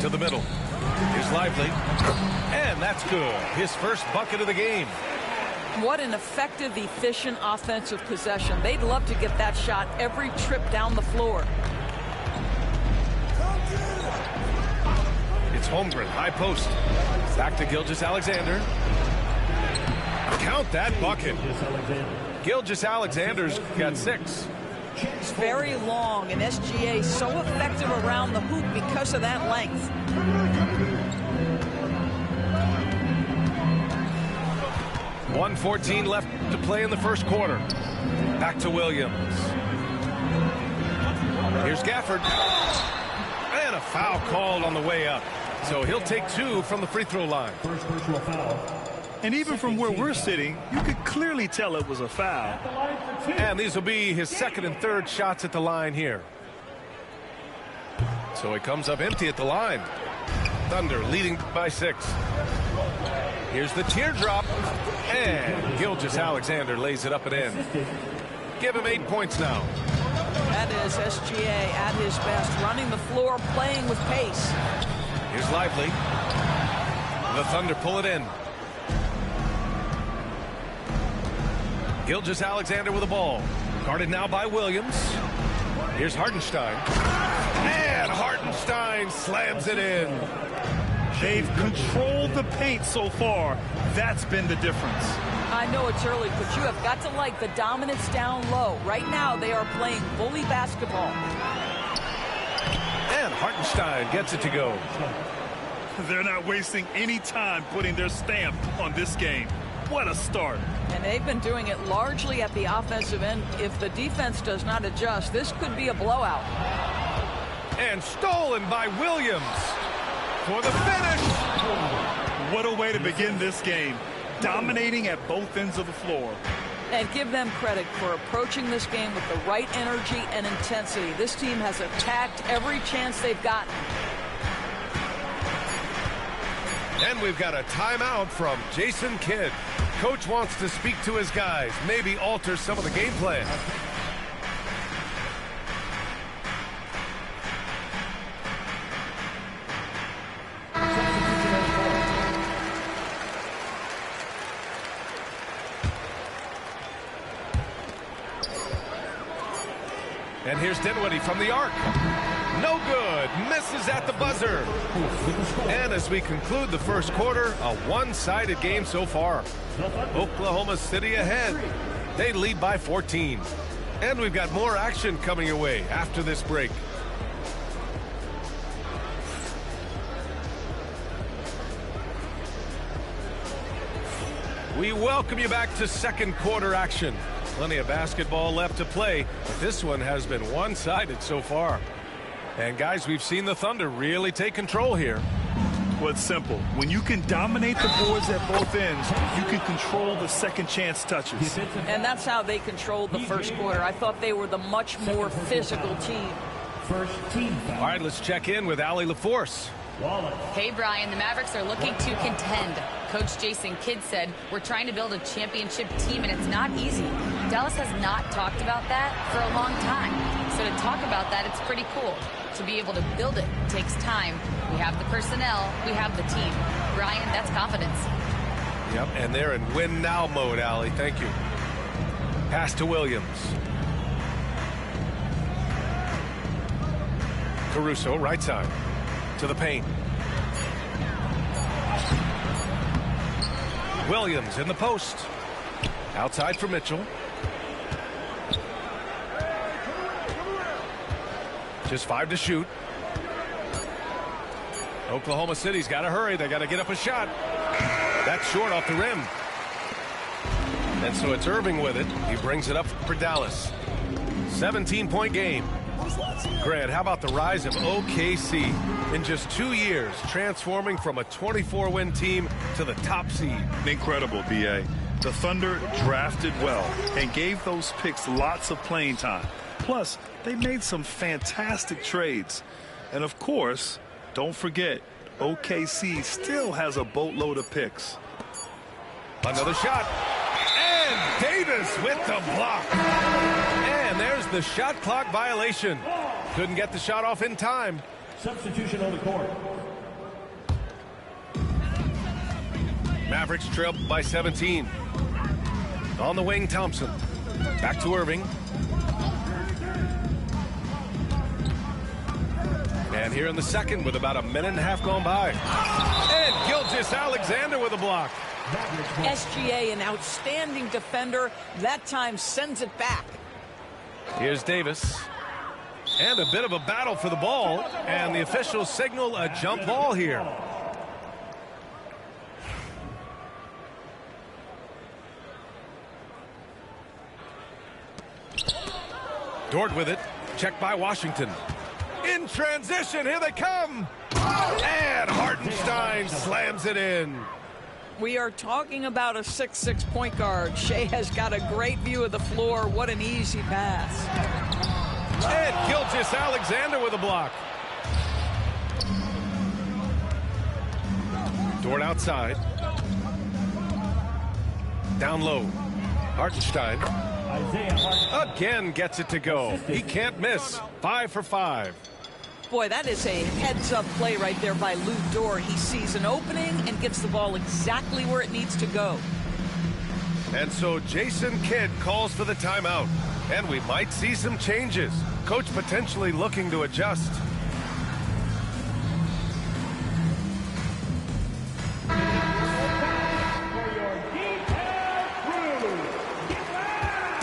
To the middle. Here's Lively. And that's good. His first bucket of the game.
What an effective, efficient offensive possession. They'd love to get that shot every trip down the floor.
It's Holmgren, high post. Back to Gilgeous-Alexander. Count that bucket. Gilgeous-Alexander's got 6.
It's very long, and SGA so effective around the hoop because of that length.
.114 left to play in the first quarter. Back to Williams. Here's Gafford. And a foul called on the way up. So he'll take 2 from the free throw line.
First personal foul.
And even from where we're sitting, you could clearly tell it was a foul.
And these will be his second and third shots at the line here. So he comes up empty at the line. Thunder leading by 6. Here's the teardrop. And Gilgeous-Alexander lays it up and in. Give him 8 points now.
That is SGA at his best, running the floor, playing with pace.
Here's Lively. The Thunder pull it in. Gilgeous-Alexander with the ball. Guarded now by Williams. Here's Hartenstein. And Hartenstein slams it in.
They've controlled the paint so far. That's been the difference.
I know it's early, but you have got to like the dominance down low. Right now, they are playing bully basketball.
And Hartenstein gets it to go.
They're not wasting any time putting their stamp on this game. What a start.
And they've been doing it largely at the offensive end. If the defense does not adjust, this could be a blowout.
And stolen by Williams for the finish.
What a way to begin this game. Dominating at both ends of the floor.
And give them credit for approaching this game with the right energy and intensity. This team has attacked every chance they've gotten.
And we've got a timeout from Jason Kidd. Coach wants to speak to his guys, maybe alter some of the game plan. And here's Dinwiddie from the arc. No good. Misses at the buzzer. And as we conclude the first quarter, a one-sided game so far. Oklahoma City ahead. They lead by 14. And we've got more action coming your way after this break. We welcome you back to second quarter action. Plenty of basketball left to play, but this one has been one-sided so far. And guys, we've seen the Thunder really take control here.
Well, it's simple. When you can dominate the boards at both ends, you can control the second chance touches.
And that's how they controlled the first quarter. I thought they were the much more physical team.
First team foul.
All right, let's check in with Allie LaForce.
Hey, Brian, the Mavericks are looking to contend. Coach Jason Kidd said, we're trying to build a championship team, and it's not easy. Dallas has not talked about that for a long time. So to talk about that, it's pretty cool. To be able to build it takes time. We have the personnel, we have the team. Brian, that's confidence.
Yep, and they're in win now mode, Allie. Thank you. Pass to Williams. Caruso, right side. To the paint. Williams in the post. Outside for Mitchell. Just 5 to shoot. Oklahoma City's got to hurry. They got to get up a shot. That's short off the rim. And so it's Irving with it. He brings it up for Dallas. 17-point game. Grant, how about the rise of OKC? In just 2 years, transforming from a 24-win team to the top seed.
Incredible, B.A. The Thunder drafted well and gave those picks lots of playing time. Plus, they made some fantastic trades. And of course, don't forget, OKC still has a boatload of picks.
Another shot. And Davis with the block. And there's the shot clock violation. Couldn't get the shot off in time.
Substitution on the court.
Mavericks trail by 17. On the wing, Thompson. Back to Irving. And here in the second with about a minute and a half gone by. And Gilgeous-Alexander with a block.
SGA, an outstanding defender, that time sends it back.
Here's Davis. And a bit of a battle for the ball. And the officials signal a jump ball here. Dort with it. Checked by Washington. In transition, here they come. And Hartenstein slams it in.
We are talking about a 6'6" point guard. Shea has got a great view of the floor. What an easy pass.
And Gilgeous-Alexander with a block. Dort outside. Down low. Hartenstein. Again gets it to go. He can't miss. 5 for 5.
Boy, that is a heads-up play right there by Lou Dort. He sees an opening and gets the ball exactly where it needs to go.
And so Jason Kidd calls for the timeout. And we might see some changes. Coach potentially looking to adjust.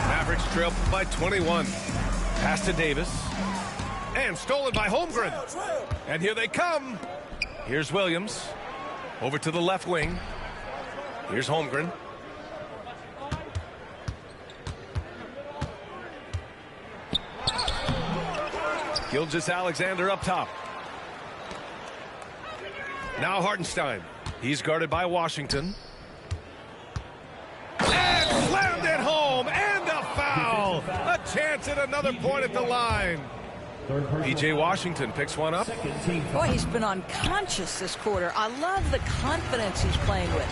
Mavericks trail by 21. Pass to Davis. And stolen by Holmgren. And here they come. Here's Williams. Over to the left wing. Here's Holmgren. Gilgeous-Alexander up top. Now Hartenstein. He's guarded by Washington. And slammed it home. And a foul. A chance at another point at the line. P.J. Washington picks one up.
Boy, he's been unconscious this quarter. I love the confidence he's playing with.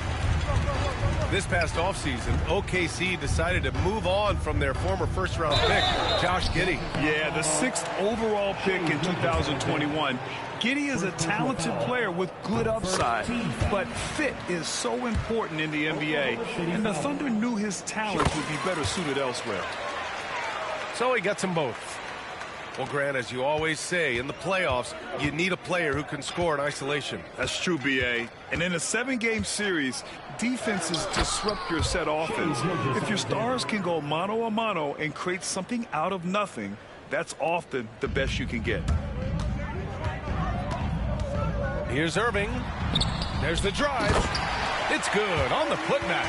This past offseason, OKC decided to move on from their former first-round pick, Josh Giddey.
Yeah, the 6th overall pick in 2021. Giddey is a talented player with good upside, but fit is so important in the NBA, and the Thunder knew his talent would be better suited elsewhere.
So he gets them both. Well, Grant, as you always say, in the playoffs, you need a player who can score in isolation.
That's true, B.A. And in a 7-game series, defenses disrupt your set offense. If your stars can go mano-a-mano and create something out of nothing, that's often the best you can get.
Here's Irving. There's the drive. It's good on the putback.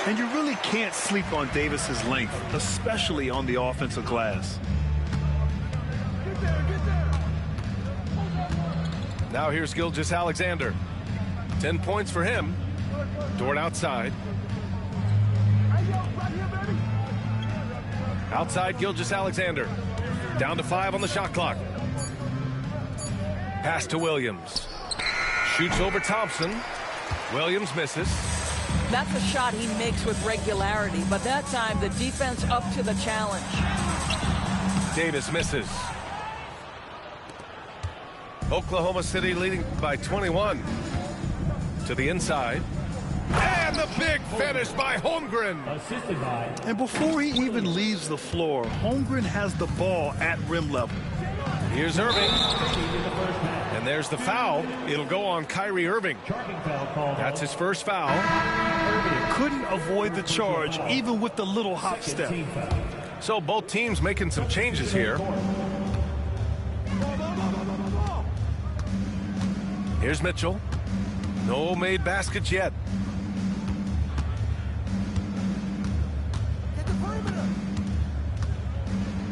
And you really can't sleep on Davis's length, especially on the offensive glass.
Now here's Gilgeous-Alexander. 10 points for him. Dort outside. Outside Gilgeous-Alexander. Down to 5 on the shot clock. Pass to Williams. Shoots over Thompson. Williams misses.
That's a shot he makes with regularity, but that time the defense up to the challenge.
Davis misses. Oklahoma City leading by 21. To the inside. And the big finish by Holmgren.
And before he even leaves the floor, Holmgren has the ball at rim level.
Here's Irving. And there's the foul. It'll go on Kyrie Irving. That's his first foul.
Couldn't avoid the charge, even with the little hop step.
So both teams making some changes here. Here's Mitchell. No made baskets yet.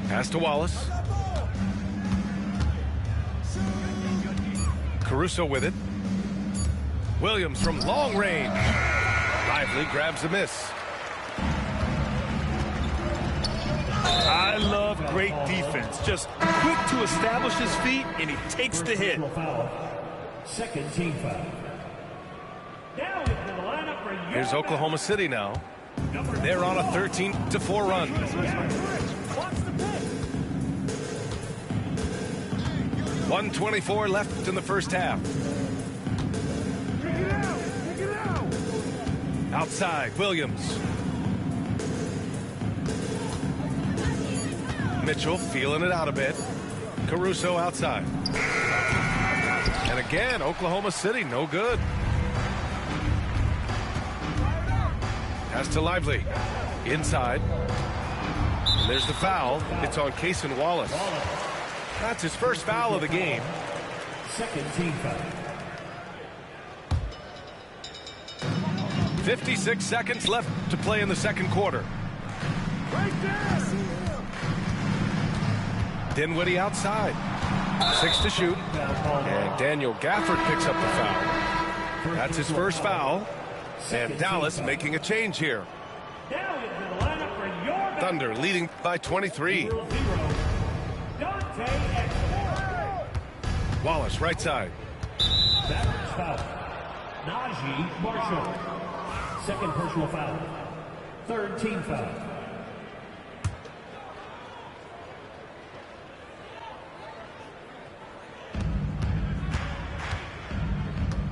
Pass to Wallace. Caruso with it. Williams from long range. Lively grabs a miss.
I love great defense. Just quick to establish his feet, and he takes the hit.
Second team foul. Now into the lineup for
Here's Oklahoma City now. They're on a 13-4 run. 1:24 left in the first half. Outside, Williams. Mitchell feeling it out a bit. Caruso outside. And again, Oklahoma City, no good. Pass to Lively. Inside. And there's the foul. It's on Cason Wallace. That's his first foul of the game.
Second team foul.
56 seconds left to play in the second quarter. Dinwiddie outside. 6 to shoot. And Daniel Gafford picks up the foul. That's his first foul. And Dallas making a change here. Thunder leading by 23. Wallace right side.
Foul. Najee Marshall. Second personal foul. Third team foul.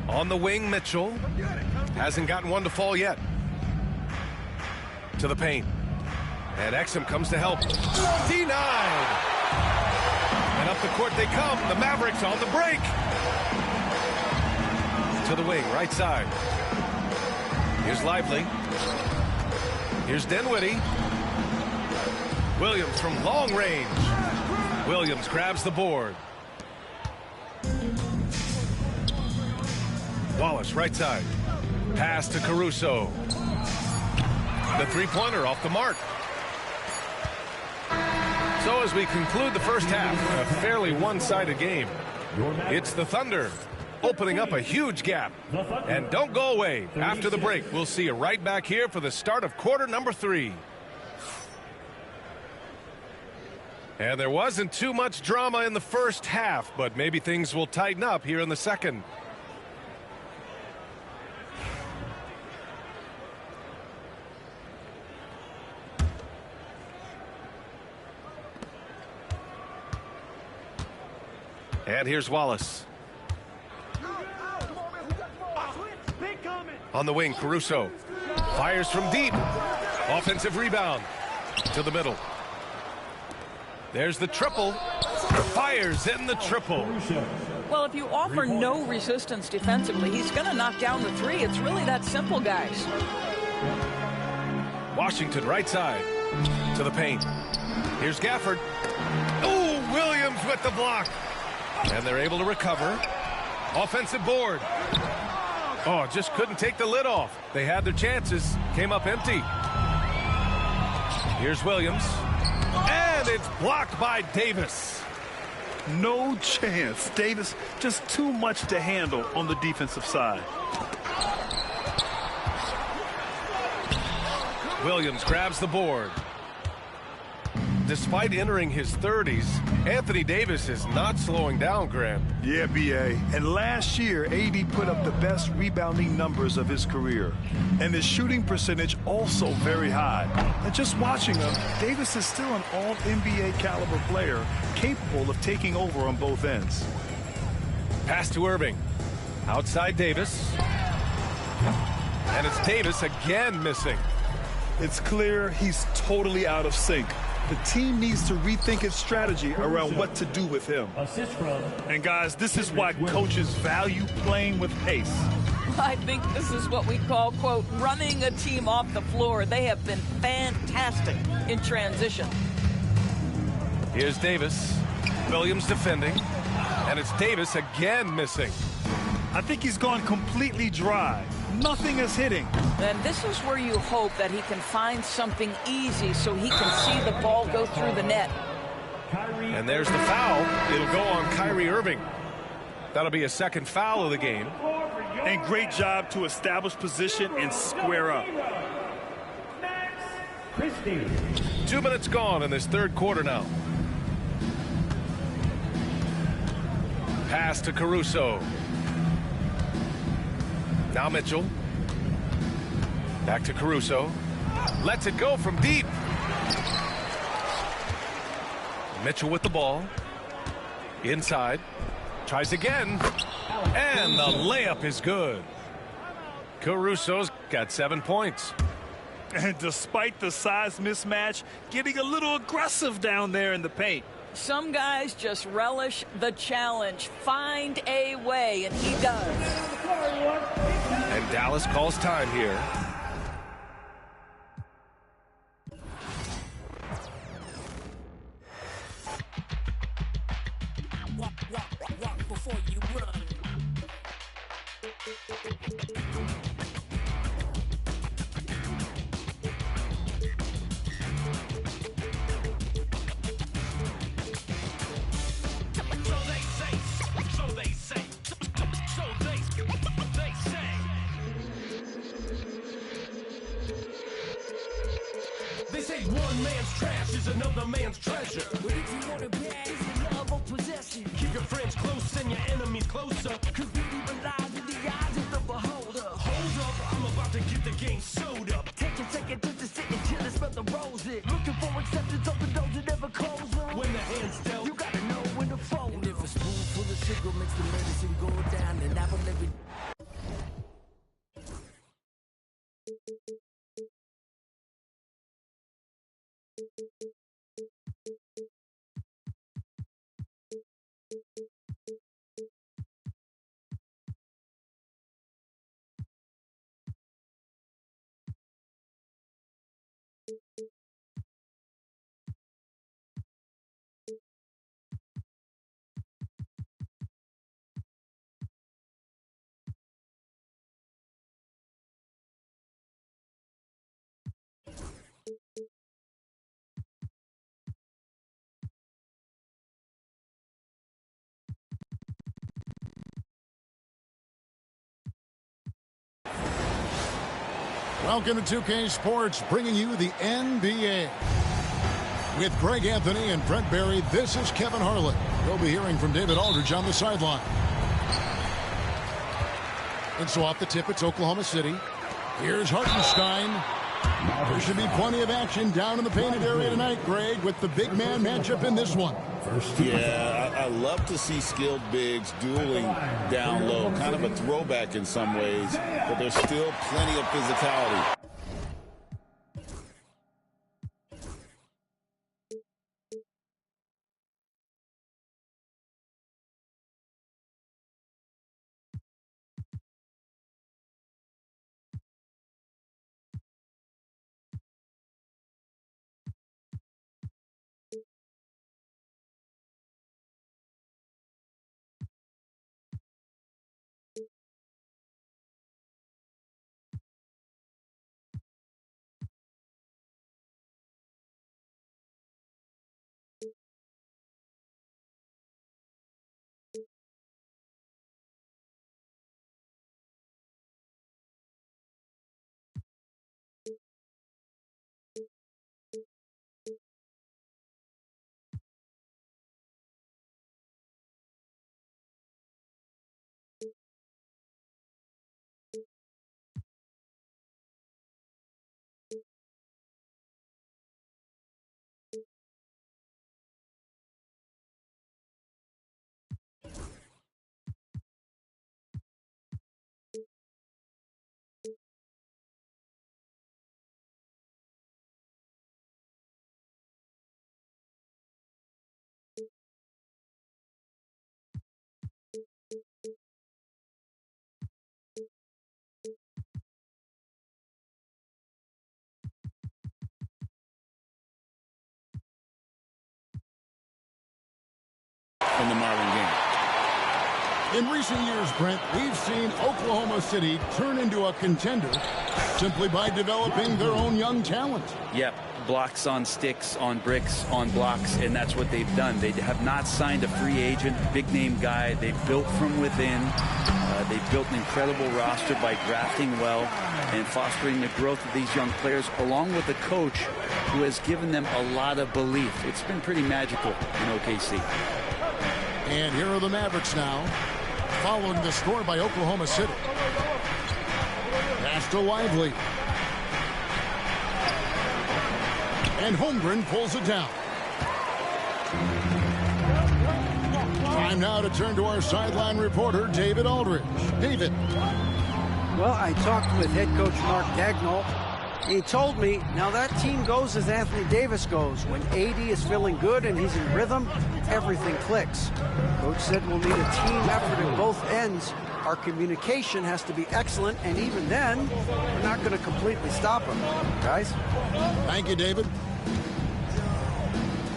On the wing, Mitchell. Hasn't gotten one to fall yet. To the paint. And Exum comes to help. Denied. And up the court they come. The Mavericks on the break. To the wing, right side. Here's Lively. Here's Dinwiddie. Williams from long range. Williams grabs the board. Wallace right side. Pass to Caruso. The three-pointer off the mark. So as we conclude the first half, a fairly one-sided game. It's the Thunder opening up a huge gap. And don't go away. After the break, we'll see you right back here for the start of quarter number 3. And there wasn't too much drama in the first half, but maybe things will tighten up here in the second. And here's Wallace. On the wing, Caruso. Fires from deep. Offensive rebound. To the middle. There's the triple. Fires in the triple.
Well, if you offer no resistance defensively, he's going to knock down the three. It's really that simple, guys.
Washington right side. To the paint. Here's Gafford. Oh, Williams with the block. And they're able to recover. Offensive board. Oh, just couldn't take the lid off. They had their chances. Came up empty. Here's Williams. And it's blocked by Davis.
No chance. Davis just too much to handle on the defensive side.
Williams grabs the board. Despite entering his 30s, Anthony Davis is not slowing down, Grant.
Yeah, B.A. And last year, AD put up the best rebounding numbers of his career. And his shooting percentage also very high. And just watching him, Davis is still an all-NBA caliber player, capable of taking over on both ends.
Pass to Irving. Outside Davis. And it's Davis again missing.
It's clear he's totally out of sync. The team needs to rethink its strategy around what to do with him. And guys, this is why coaches value playing with pace.
I think this is what we call, quote, running a team off the floor. They have been fantastic in transition.
Here's Davis. Williams defending. And it's Davis again missing.
I think he's gone completely dry. Nothing is hitting.
And this is where you hope that he can find something easy so he can see the ball go through the net.
And there's the foul. It'll go on Kyrie Irving. That'll be a second foul of the game.
And great job to establish position and square up.
2 minutes gone in this third quarter now. Pass to Caruso. Now Mitchell. Back to Caruso. Lets it go from deep. Mitchell with the ball. Inside. Tries again. And the layup is good. Caruso's got 7 points.
And despite the size mismatch, getting a little aggressive down there in the paint.
Some guys just relish the challenge. Find a way, and he does.
And Dallas calls time here.
Walk before you run. They say one man's trash is another man's treasure. But if you want it bad, it's the love of possession. Keep your friends close and your enemies closer. Cause beauty relies in the eyes of the beholder. Hold up, I'm about to get the game sewed up. Take a second just to sit and chill and smell the roses. Looking for acceptance, open doors that never close up. When the hand's dealt, you gotta know when to fold. And if a spoonful of sugar makes the medicine go down, then I will never.
Welcome to 2K Sports, bringing you the NBA. With Greg Anthony and Brent Barry, this is Kevin Harlan. You'll be hearing from David Aldridge on the sideline. And so off the tip, it's Oklahoma City. Here's Hartenstein. There should be plenty of action down in the painted area tonight, Greg, with the big man matchup in this one.
Yeah, I love to see skilled bigs dueling down low. Kind of a throwback in some ways, but there's still plenty of physicality. In the Marlin game.
In recent years, Brent, we've seen Oklahoma City turn into a contender simply by developing their own young talent.
Yep, blocks on sticks, on bricks, on blocks, and that's what they've done. They have not signed a free agent, big-name guy. They've built from within. They've built an incredible roster by drafting well and fostering the growth of these young players, along with a coach who has given them a lot of belief. It's been pretty magical in OKC.
And here are the Mavericks now, following the score by Oklahoma City. Pass to Lively. And Holmgren pulls it down. Time now to turn to our sideline reporter, David Aldridge. David.
Well, I talked with head coach Mark Dagnall. He told me, now that team goes as Anthony Davis goes. When AD is feeling good and he's in rhythm, everything clicks. Coach said we'll need a team effort at both ends. Our communication has to be excellent, and even then, we're not going to completely stop them. Guys?
Thank you, David.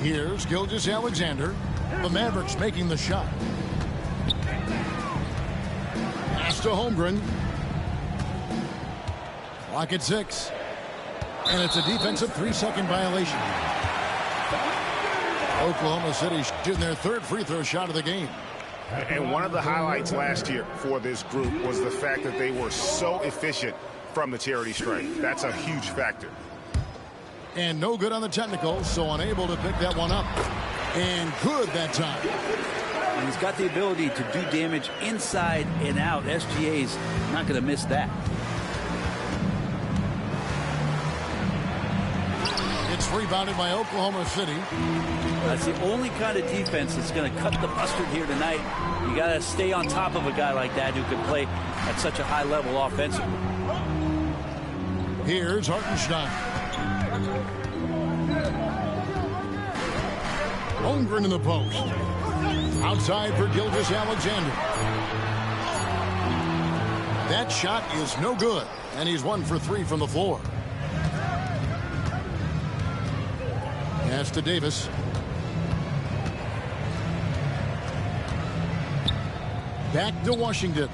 Here's Gilgeous-Alexander. The Mavericks making the shot. Pass to Holmgren. Clock at 6. And it's a defensive 3-second violation. Oklahoma City shooting their third free throw shot of the game.
And one of the highlights last year for this group was the fact that they were so efficient from the charity stripe. That's a huge factor.
And no good on the technical, so unable to pick that one up. And good that time.
And he's got the ability to do damage inside and out. SGA's not going to miss that.
It's rebounded by Oklahoma City.
That's the only kind of defense that's going to cut the mustard here tonight. You got to stay on top of a guy like that who can play at such a high level offensively.
Here's Hartenstein. Holmgren in the post. Outside for Gilgeous-Alexander. That shot is no good, and he's 1 for 3 from the floor. Pass to Davis. Back to Washington.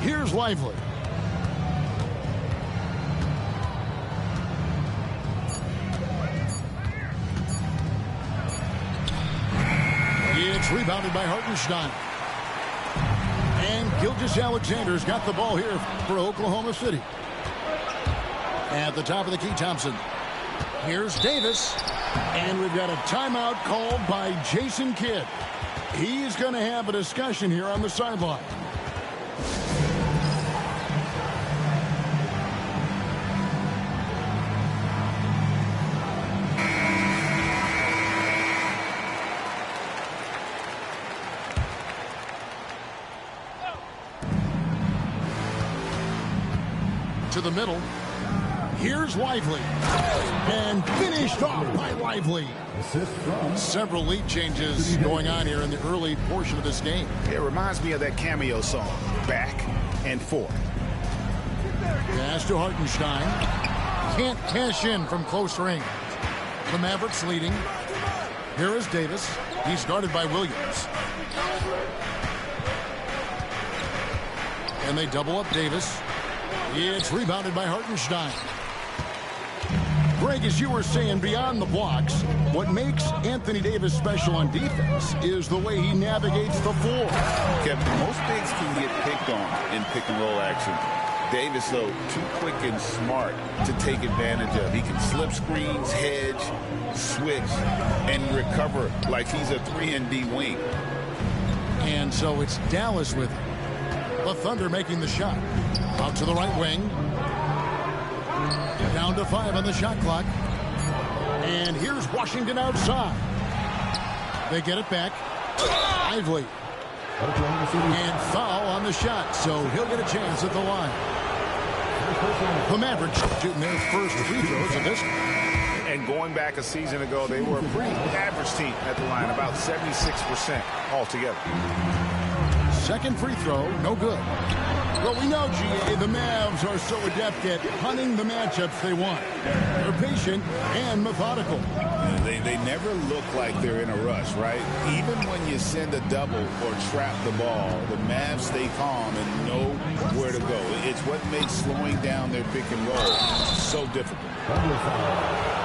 Here's Lively. It's rebounded by Hartenstein. And Gilgeous-Alexander's got the ball here for Oklahoma City. At the top of the key, Thompson. Here's Davis. And we've got a timeout called by Jason Kidd. He's going to have a discussion here on the sideline. To the middle. Here's Lively. And finished off by Lively. Several lead changes going on here in the early portion of this game.
It reminds me of that cameo song, Back and Forth.
Pass to Hartenstein. Can't cash in from close range. The Mavericks leading. Here is Davis. He's guarded by Williams. And they double up Davis. It's rebounded by Hartenstein. Greg, as you were saying, beyond the blocks, what makes Anthony Davis special on defense is the way he navigates the floor.
Kevin, most bigs can get picked on in pick-and-roll action. Davis, though, too quick and smart to take advantage of. He can slip screens, hedge, switch, and recover like he's a 3-and-D wing.
And so it's Dallas with him. The Thunder making the shot. Out to the right wing. Down to 5 on the shot clock. And here's Washington outside. They get it back. Lively. And foul on the shot, so he'll get a chance at the line. The Mavericks shooting their first free throws of this.
And going back a season ago, they were a pretty average team at the line, about 76% altogether.
second free throw, no good. Well, we know, GA, the Mavs are so adept at hunting the matchups they want. They're patient and methodical.
They never look like they're in a rush, right? Even when you send a double or trap the ball, the Mavs stay calm and know where to go. It's what makes slowing down their pick and roll so difficult.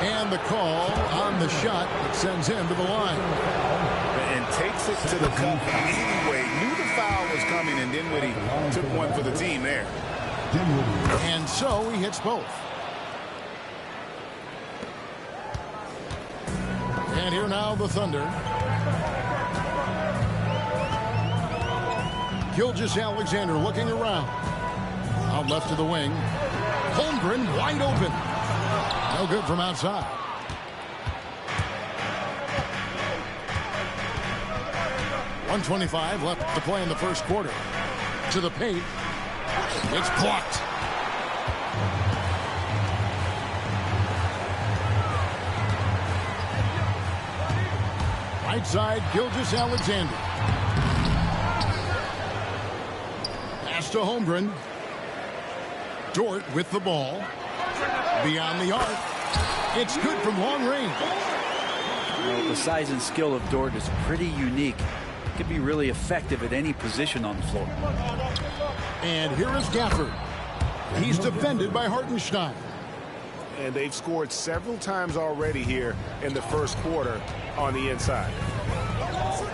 And the call on the shot that sends him to the line.
And takes it to the cup anyway. Knew the foul was coming, and Dinwiddie took one for the team there.
And so he hits both. And here now the Thunder. Gilgeous-Alexander looking around. Out left to the wing. Holmgren wide open. No good from outside. .125 left to play in the first quarter. To the paint. It's blocked. Right side, Gilgeous-Alexander. Pass to Holmgren. Dort with the ball. Beyond the arc. It's good from long range.
The size and skill of Dort is pretty unique. Could be really effective at any position on the floor.
And here is Gafford. He's defended by Hartenstein.
And they've scored several times already here in the first quarter on the inside.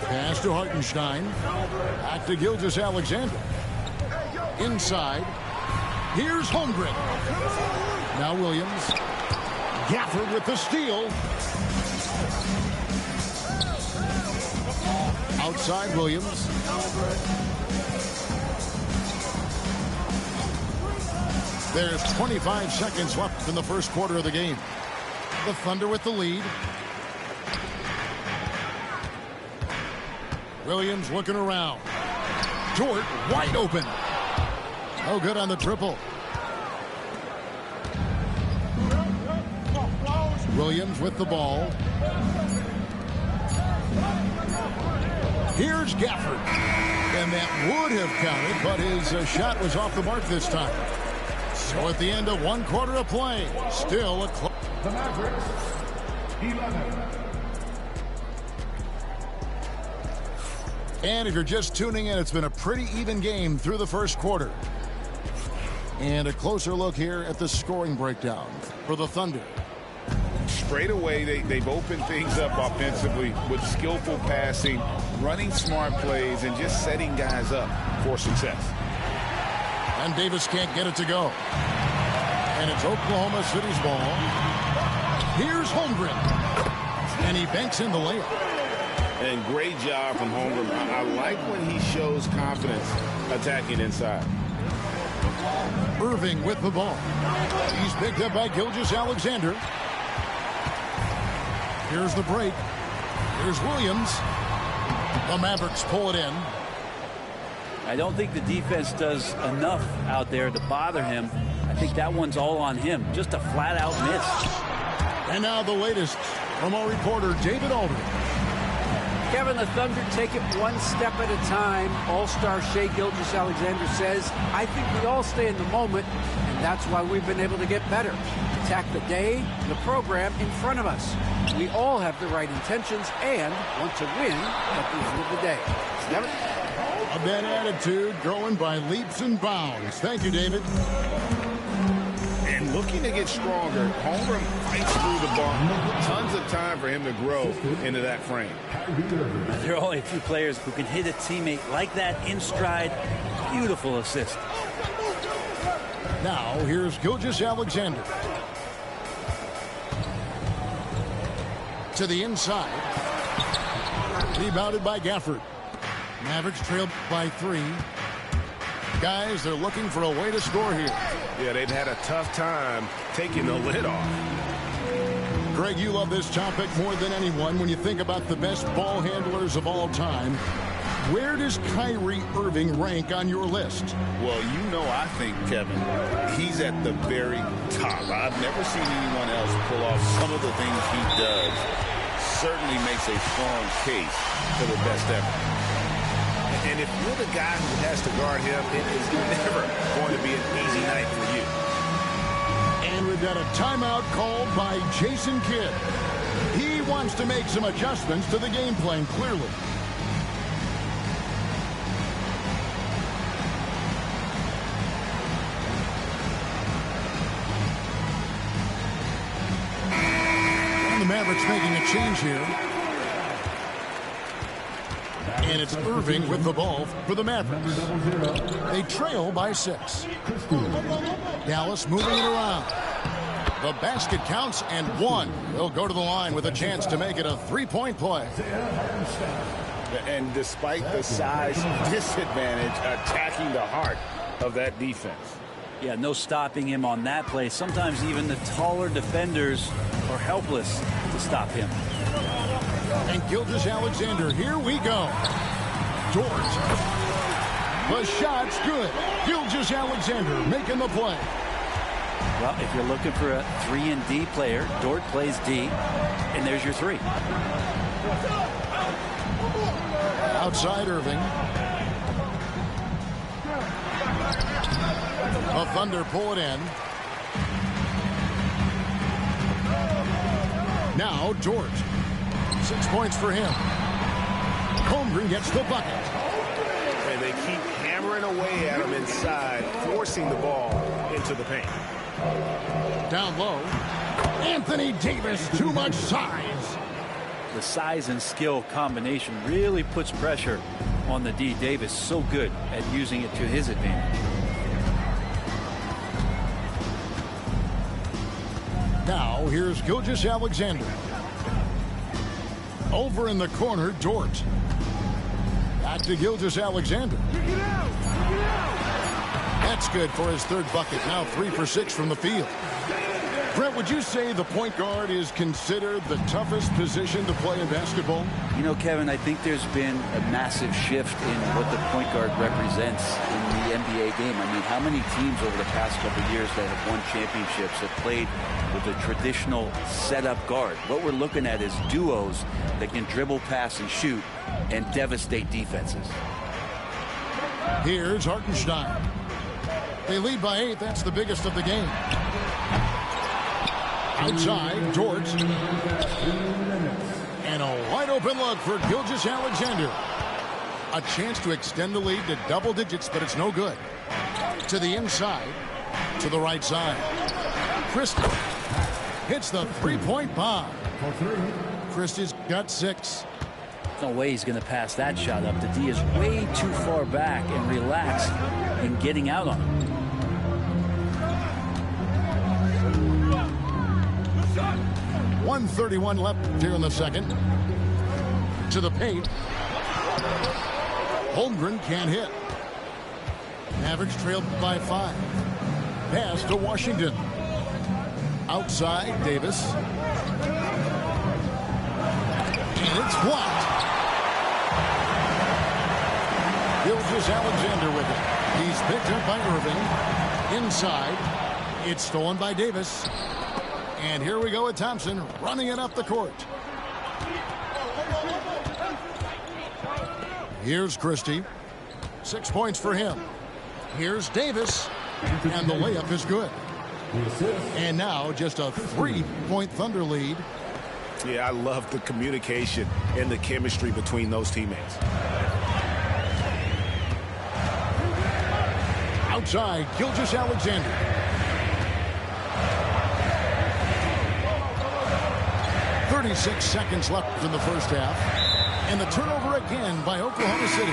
Pass to Hartenstein. Back to Gilgeous-Alexander. Inside. Here's Holmgren. Now Williams. Gafford with the steal. Outside Williams. There's 25 seconds left in the first quarter of the game. The Thunder with the lead. Williams looking around. Dort wide open. No good on the triple. Williams with the ball. Here's Gafford. And that would have counted, but his shot was off the mark this time. So at the end of one quarter of play, still a close.
The Mavericks, 11.
And if you're just tuning in, it's been a pretty even game through the first quarter. And a closer look here at the scoring breakdown for the Thunder.
Straight away, they've opened things up offensively with skillful passing, running smart plays, and just setting guys up for success.
And Davis can't get it to go. And it's Oklahoma City's ball. Here's Holmgren. And he banks in the layup.
And great job from Holmgren. I like when he shows confidence attacking inside.
Irving with the ball. He's picked up by Gilgeous-Alexander. Here's the break. Here's Williams. The Mavericks pull it in.
I don't think the defense does enough out there to bother him. I think that one's all on him. Just a flat-out miss.
And now the latest from our reporter, David Aldridge.
Kevin, the Thunder take it one step at a time. All-star Shai Gilgeous-Alexander says, I think we all stay in the moment, and that's why we've been able to get better. Attack the day, the program in front of us. We all have the right intentions and want to win at the end of the day. Never.
That attitude growing by leaps and bounds. Thank you, David.
And looking to get stronger, Holmgren fights through the bump. Tons of time for him to grow into that frame.
There are only a few players who can hit a teammate like that in stride. Beautiful assist.
Now, here's Gilgeous-Alexander. To the inside. Rebounded by Gafford. Mavericks trailed by 3. Guys, they're looking for a way to score here.
Yeah, they've had a tough time taking the lid off.
Greg, you love this topic more than anyone when you think about the best ball handlers of all time. Where does Kyrie Irving rank on your list?
Well, you know, I think, Kevin, he's at the very top. I've never seen anyone else pull off some of the things he does. Certainly makes a strong case for the best ever.
And if you're the guy who has to guard him, it is never going to be an easy night for you.
And we've got a timeout called by Jason Kidd. He wants to make some adjustments to the game plan, clearly. And the Mavericks making a change here. And it's Irving with the ball for the Mavericks. They trail by 6. Dallas moving it around. The basket counts and 1. They'll go to the line with a chance to make it a 3-point play.
And despite the size disadvantage, attacking the heart of that defense.
Yeah, no stopping him on that play. Sometimes even the taller defenders are helpless to stop him.
And Gilgeous-Alexander, here we go. Dort. The shot's good. Gilgeous-Alexander making the play.
Well, if you're looking for a 3-and-D player, Dort plays D, and there's your 3.
Outside Irving. The Thunder pull it in. Now Dort. 6 points for him. Holmgren gets the bucket.
And they keep hammering away at him inside, forcing the ball into the paint.
Down low. Anthony Davis, too much size.
The size and skill combination really puts pressure on the D. Davis, so good at using it to his advantage.
Now here's Gilgeous-Alexander. Over in the corner, Dort. Back to Gilgeous-Alexander. That's good for his 3rd bucket. Now 3 for 6 from the field. Brett, would you say the point guard is considered the toughest position to play in basketball?
You know, Kevin, I think there's been a massive shift in what the point guard represents in the NBA game. I mean, how many teams over the past couple of years that have won championships have played with a traditional setup guard? What we're looking at is duos that can dribble, pass, and shoot and devastate defenses.
Here's Hartenstein. They lead by 8. That's the biggest of the game. Outside, Dort. And a wide open look for Gilgeous-Alexander. A chance to extend the lead to double digits, but it's no good. To the inside, to the right side. Christie hits the 3-point bomb. Christie's got 6.
No way he's going to pass that shot up. The D is way too far back and relaxed in getting out on him.
1:31 left here in the second. To the paint. Holmgren can't hit. Mavericks trailed by 5. Pass to Washington. Outside, Davis. And it's blocked. Gilgeous-Alexander with it. He's picked up by Irving. Inside. It's stolen by Davis. And here we go with Thompson running it up the court. Here's Christie. 6 points for him. Here's Davis. And the layup is good. And now just a 3-point Thunder lead.
Yeah, I love the communication and the chemistry between those teammates.
Outside, Gilgeous-Alexander. .36 seconds left in the first half. And the turnover again by Oklahoma City.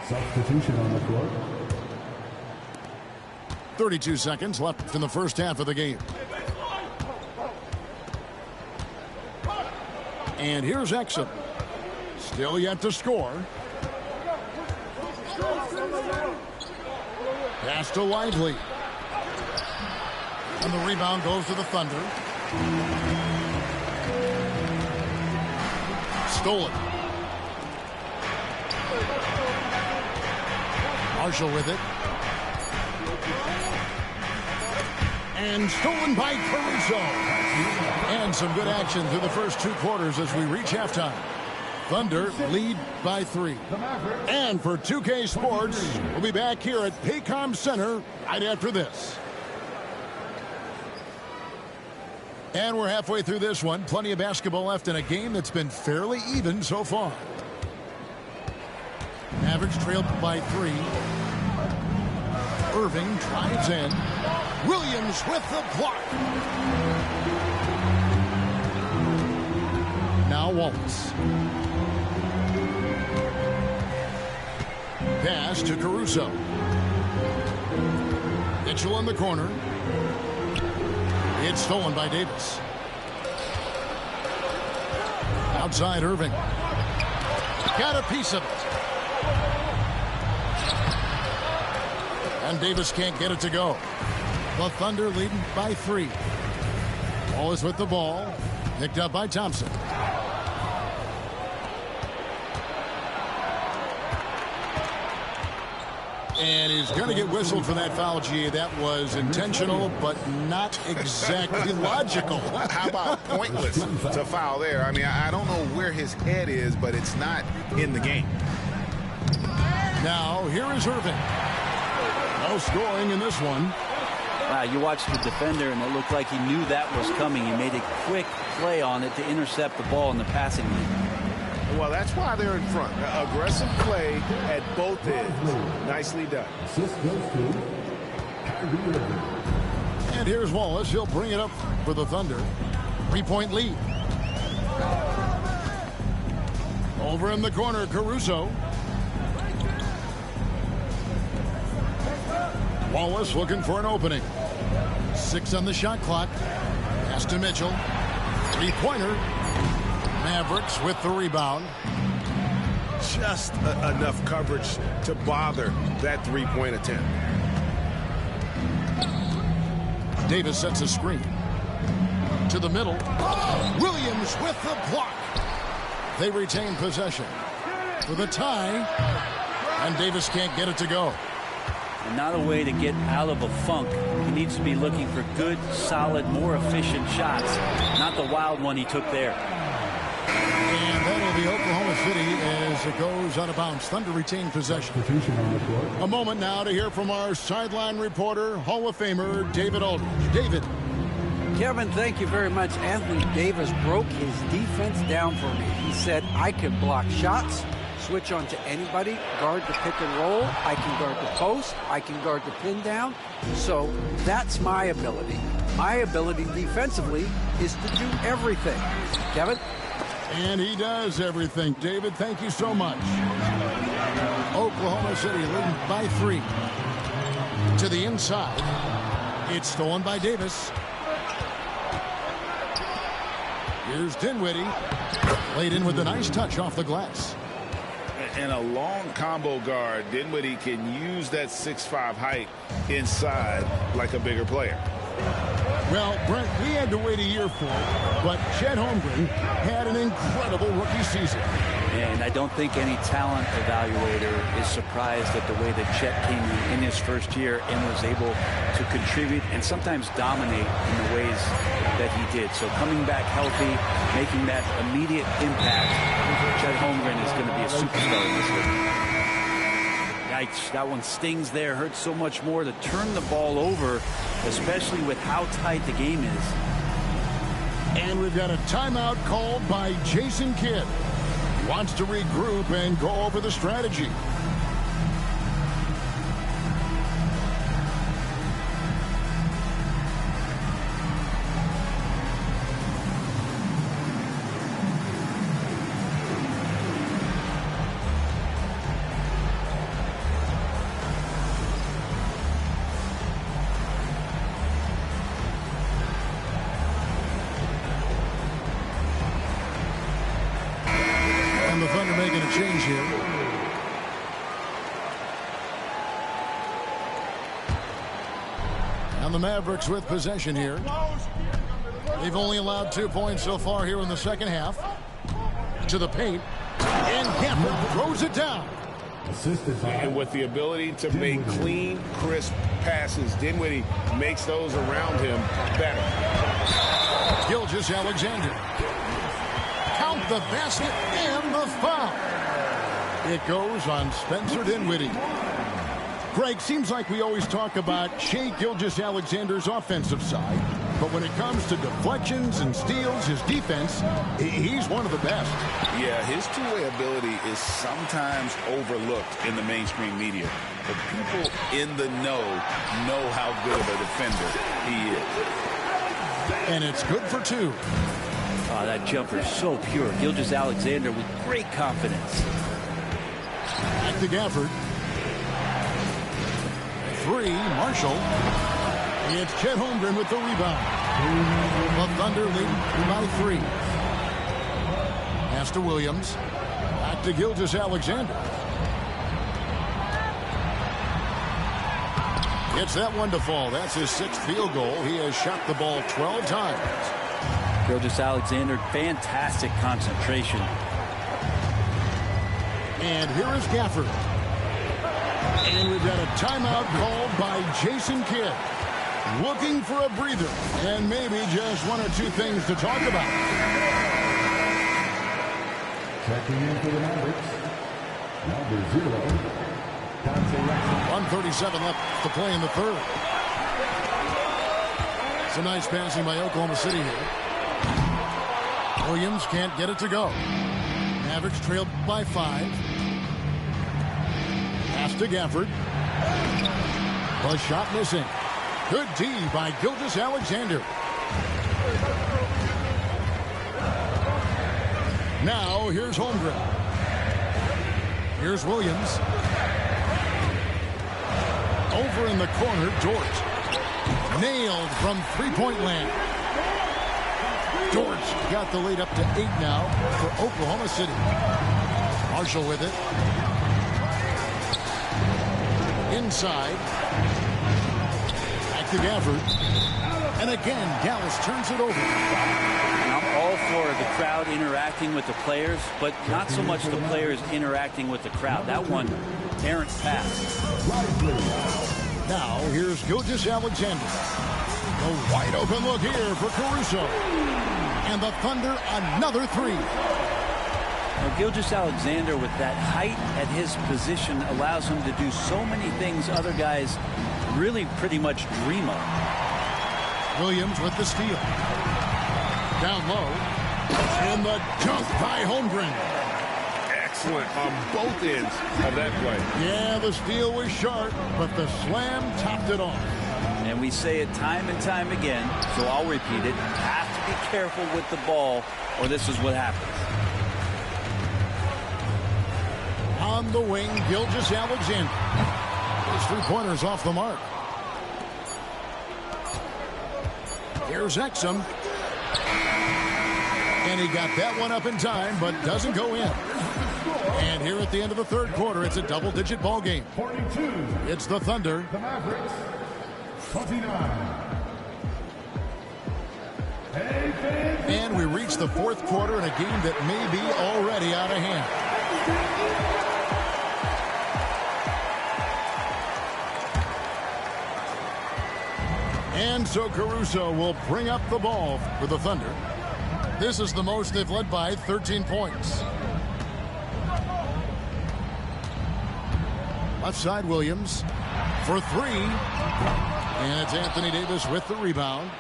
Substitution on the court.
32 seconds left in the first half of the game. And here's Exum. Still yet to score. Pass to Lively. And the rebound goes to the Thunder. Stolen. Marshall with it. And stolen by Caruso. And some good action through the first 2 quarters as we reach halftime. Thunder lead by 3. And for 2K Sports, we'll be back here at Paycom Center right after this. And we're halfway through this one. Plenty of basketball left in a game that's been fairly even so far. Mavericks trailed by 3. Irving drives in. Williams with the block. Now Wallace. Pass to Caruso. Mitchell in the corner. It's stolen by Davis. Outside Irving. Got a piece of it. And Davis can't get it to go. The Thunder leading by 3. Wallace with the ball. Picked up by Thompson. And he's going to get whistled for that foul, G. That was intentional, but not exactly logical.
How about pointless to foul there? I mean, I don't know where his head is, but it's not in the game.
Now, here is Irving. No scoring in this one.
You watched the defender, and it looked like he knew that was coming. He made a quick play on it to intercept the ball in the passing lane.
Well, that's why they're in front. Aggressive play at both ends. Nicely done.
And here's Wallace. He'll bring it up for the Thunder. 3-point lead. Over in the corner, Caruso. Wallace looking for an opening. 6 on the shot clock. Pass to Mitchell. 3-pointer. Mavericks with the rebound.
Just enough coverage to bother that 3-point attempt.
Davis sets a screen. To the middle. Williams with the block. They retain possession for the tie. And Davis can't get it to go.
And not a way to get out of a funk. He needs to be looking for good, solid, more efficient shots. Not the wild one he took there.
And that'll be Oklahoma City as it goes out of bounds. Thunder retain possession. A moment now to hear from our sideline reporter, Hall of Famer David Aldridge. David.
Kevin, thank you very much. Anthony Davis broke his defense down for me. He said, I can block shots, switch on to anybody, guard the pick and roll, I can guard the post, I can guard the pin down. So that's my ability. My ability defensively is to do everything. Kevin?
And he does everything. David, thank you so much. Oklahoma City leading by 3. To the inside. It's stolen by Davis. Here's Dinwiddie. Laid in with a nice touch off the glass.
And a long combo guard, Dinwiddie can use that 6'5" height inside like a bigger player.
Well, Brent, we had to wait a year for it, but Chet Holmgren had an incredible rookie season.
And I don't think any talent evaluator is surprised at the way that Chet came in his first year and was able to contribute and sometimes dominate in the ways that he did. So coming back healthy, making that immediate impact, Chet Holmgren is going to be a superstar in this league. Yikes, that one stings there. Hurts so much more to turn the ball over, especially with how tight the game is.
And we've got a timeout called by Jason Kidd. He wants to regroup and go over the strategy. Change here. And the Mavericks with possession here. They've only allowed 2 points so far here in the second half. To the paint. And Gafford throws it down.
And with the ability to make clean, crisp passes, Dinwiddie makes those around him better.
Gilgeous-Alexander. Count the basket and the foul. It goes on Spencer Dinwiddie. Greg, seems like we always talk about Shai Gilgeous-Alexander's offensive side, but when it comes to deflections and steals, his defense, he's one of the best.
Yeah, his two-way ability is sometimes overlooked in the mainstream media, but people in the know how good of a defender he is.
And it's good for two.
Oh, that jumper is so pure. Gilgeous-Alexander with great confidence.
Back to Gafford. 3, Marshall. It's Chet Holmgren with the rebound. The Thunder lead by 3. Pass to Williams. Back to Gilgeous-Alexander. Gets that one to fall. That's his 6th field goal. He has shot the ball 12 times.
Gilgeous-Alexander, fantastic concentration.
And here is Gafford. And we've got a timeout called by Jason Kidd. Looking for a breather and maybe just 1 or 2 things to talk about.
Checking in for the Mavericks, number 0, Dante Russell.
1:37 left to play in the third. It's a nice passing by Oklahoma City here. Williams can't get it to go. Mavericks trailed by 5. Pass to Gafford. The shot missing. Good D by Gilgeous-Alexander. Now here's Holmgren. Here's Williams. Over in the corner, Dort. Nailed from three-point land. Dort got the lead up to 8 now for Oklahoma City. Marshall with it. Inside. Back to Gafford. And again, Dallas turns it over.
I'm all for the crowd interacting with the players, but not so much the players interacting with the crowd. That one, errant pass.
Now, here's Gilgeous-Alexander. The wide open look here for Caruso. And the Thunder, another 3.
Now, Gilgeous-Alexander, with that height at his position, allows him to do so many things other guys really pretty much dream of.
Williams with the steal. Down low. And the dunk by Holmgren.
Excellent on both ends of that play.
Yeah, the steal was sharp, but the slam topped it off.
And we say it time and time again, so I'll repeat it. Have to be careful with the ball, or this is what happens.
On the wing, Gilgeous-Alexander. His 3-pointers off the mark. Here's Exum. And he got that one up in time, but doesn't go in. And here at the end of the third quarter, it's a double-digit ball game.
42.
It's the Thunder.
The Mavericks, 29.
And we reach the fourth quarter in a game that may be already out of hand. And so Caruso will bring up the ball for the Thunder. This is the most they've led by 13 points. Left side, Williams for 3. And it's Anthony Davis with the rebound.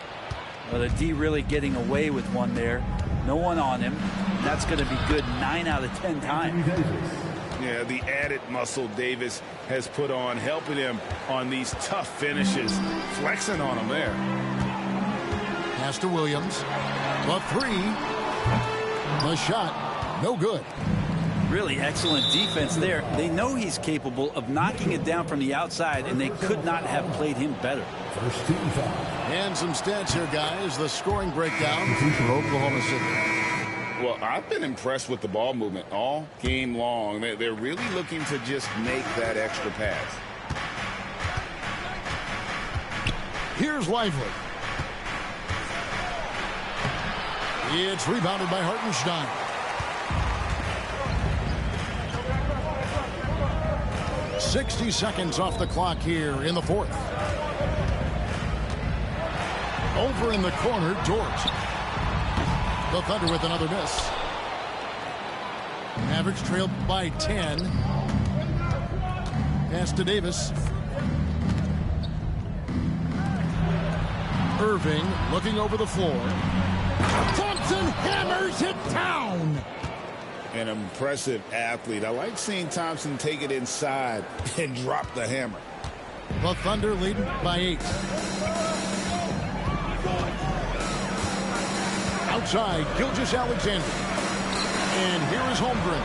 Well, the D really getting away with one there. No one on him. That's going to be good 9 out of 10 times.
Yeah, the added muscle Davis has put on, helping him on these tough finishes. Flexing on him there.
Pass to Williams. The 3. The shot, no good.
Really excellent defense there. They know he's capable of knocking it down from the outside, and they could not have played him better.
First team foul.
And some stats here, guys. The scoring breakdown for Oklahoma City.
Well, I've been impressed with the ball movement all game long. They're really looking to just make that extra pass.
Here's Lively. It's rebounded by Hartenstein. .60 seconds off the clock here in the fourth. Over in the corner, Dort. The Thunder with another miss. Mavericks trailed by 10. Pass to Davis. Irving looking over the floor. Thompson hammers it down.
An impressive athlete. I like seeing Thompson take it inside and drop the hammer.
The Thunder leading by 8. Outside, Gilgeous-Alexander. And here is Holmgren.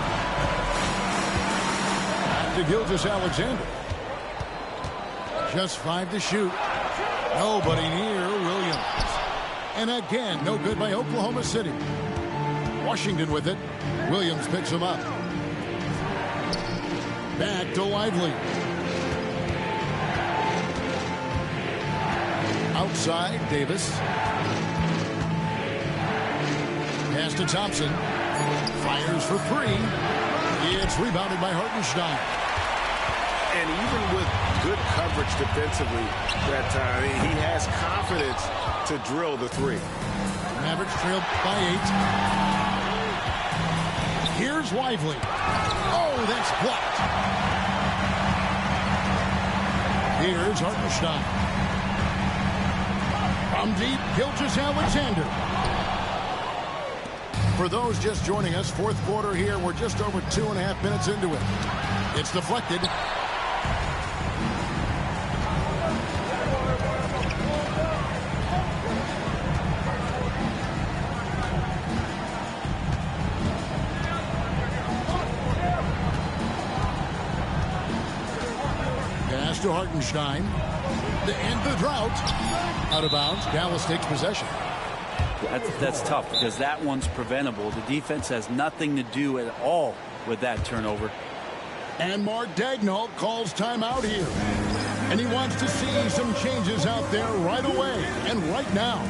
Back to Gilgeous-Alexander. Just 5 to shoot. Nobody near Williams. And again, no good by Oklahoma City. Washington with it. Williams picks him up. Back to Lively. Outside, Davis. Pass to Thompson. Fires for 3. It's rebounded by Hartenstein.
And even with good coverage defensively that time, he has confidence to drill the 3.
Mavericks trailed by 8. Here's Lively. Oh, that's blocked. Here's Hartenstein. From deep, Gilgeous-Alexander. For those just joining us, fourth quarter here. We're just over 2.5 minutes into it. It's deflected. Pass to Hartenstein. To end the drought. Out of bounds. Dallas takes possession.
That's tough because that one's preventable. The defense has nothing to do at all with that turnover.
And Mark Daigneault calls timeout here. And he wants to see some changes out there right away and right now.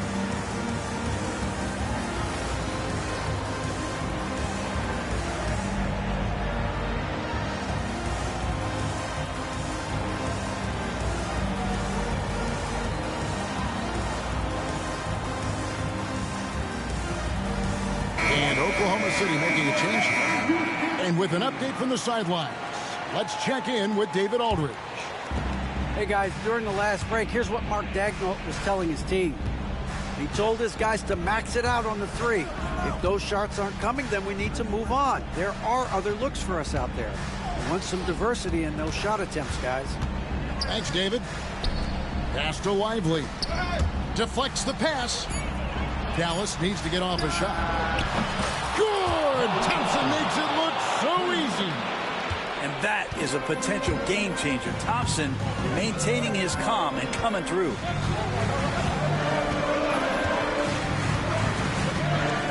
Oklahoma City making a change here. And with an update from the sidelines, let's check in with David Aldridge.
Hey guys, during the last break, here's what Mark Daigneault was telling his team. He told his guys to max it out on the 3. If those shots aren't coming, then we need to move on. There are other looks for us out there. We want some diversity in those shot attempts, guys.
Thanks, David. Pass to Lively. Deflects the pass. Dallas needs to get off a shot. Good! Thompson makes it look so easy.
And that is a potential game changer. Thompson maintaining his calm and coming through.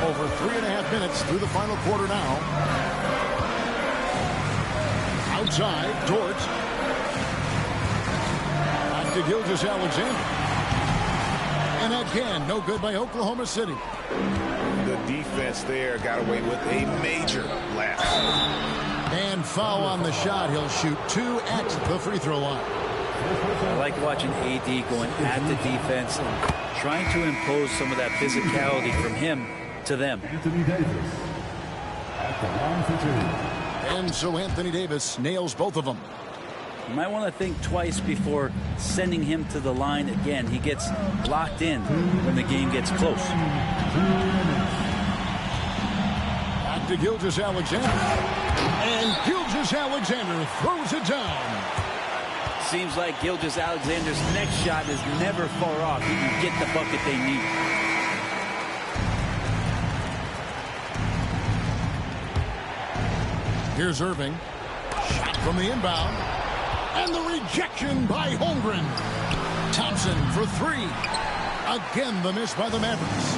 Over 3.5 minutes through the final quarter now. Outside, Dort. Back to Gilgeous-Alexander. And again, no good by Oklahoma City.
The defense there got away with a major lapse.
And foul on the shot. He'll shoot 2 at the free throw line.
I like watching AD going at the defense and trying to impose some of that physicality from him to them.
Anthony Davis at the line for 2.
And so Anthony Davis nails both of them.
You might want to think twice before sending him to the line again. He gets locked in when the game gets close.
Back to Gilgeous-Alexander. And Gilgeous-Alexander throws it down.
Seems like Gilgeous-Alexander's next shot is never far off. He can get the bucket they need.
Here's Irving. Shot from the inbound. And the rejection by Holmgren. Thompson for 3. Again, the miss by the Mavericks.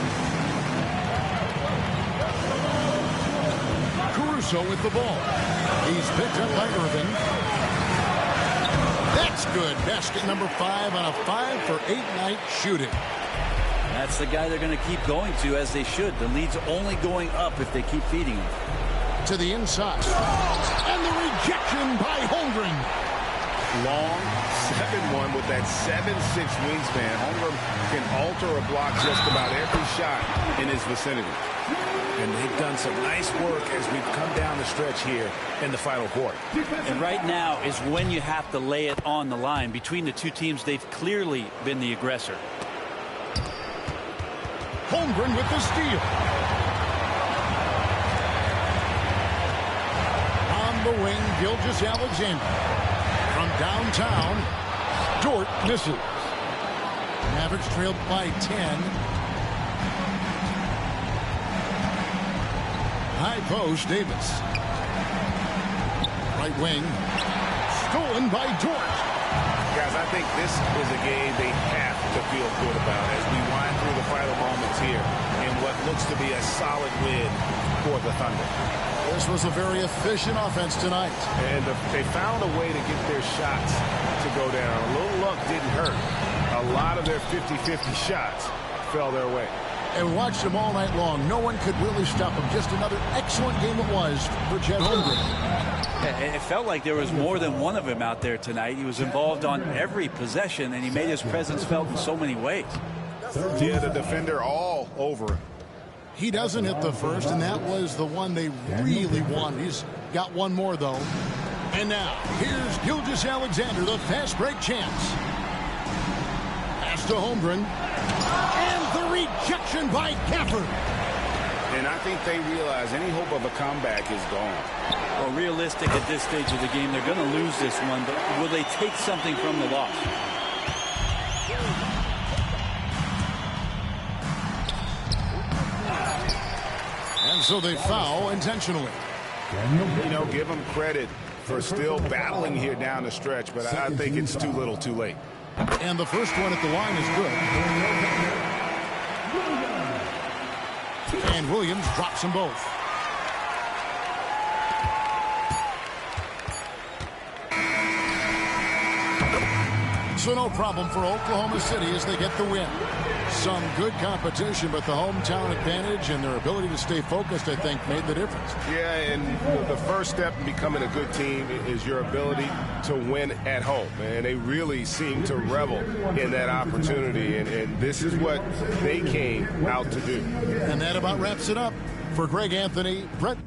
Caruso with the ball. He's picked up by Irving. That's good. Basket number 5 on a 5-for-8 night shooting.
That's the guy they're going to keep going to, as they should. The lead's only going up if they keep feeding him.
To the inside. And the rejection by Holmgren.
Long 7-1 with that 7'6" wingspan. Holmgren can alter a block just about every shot in his vicinity. And they've done some nice work as we've come down the stretch here in the final quarter.
And right now is when you have to lay it on the line. Between the two teams, they've clearly been the aggressor.
Holmgren with the steal. On the wing, Gilgeous-Alexander. From downtown, Dort misses. Mavericks trailed by 10. High post, Davis. Right wing. Stolen by Dort.
Guys, I think this is a game they have to feel good about as we wind through the final moments here in what looks to be a solid win for the Thunder.
This was a very efficient offense tonight.
And they found a way to get their shots to go down. A little luck didn't hurt. A lot of their 50-50 shots fell their way.
And watched them all night long. No one could really stop them. Just another excellent game it was for Chet Holmgren.
It felt like there was more than one of him out there tonight. He was involved on every possession, and he made his presence felt in so many ways.
Yeah, the defender all over him.
He doesn't hit the first, and that was the one they really wanted. He's got one more, though. And now, here's Gilgeous-Alexander, the fast break champs. Pass to Holmgren. And the rejection by Gafford.
And I think they realize any hope of a comeback is gone.
Well, realistic at this stage of the game, they're going to lose this one, but will they take something from the loss?
And so they foul intentionally.
You know, give them credit for still battling here down the stretch, but I think it's too little too late.
And the first one at the line is good. And Williams drops them both. So no problem for Oklahoma City as they get the win. Some good competition, but the hometown advantage and their ability to stay focused, I think, made the difference.
Yeah, and the first step in becoming a good team is your ability to win at home. And they really seem to revel in that opportunity, and this is what they came out to do.
And that about wraps it up. For Greg Anthony, Brett.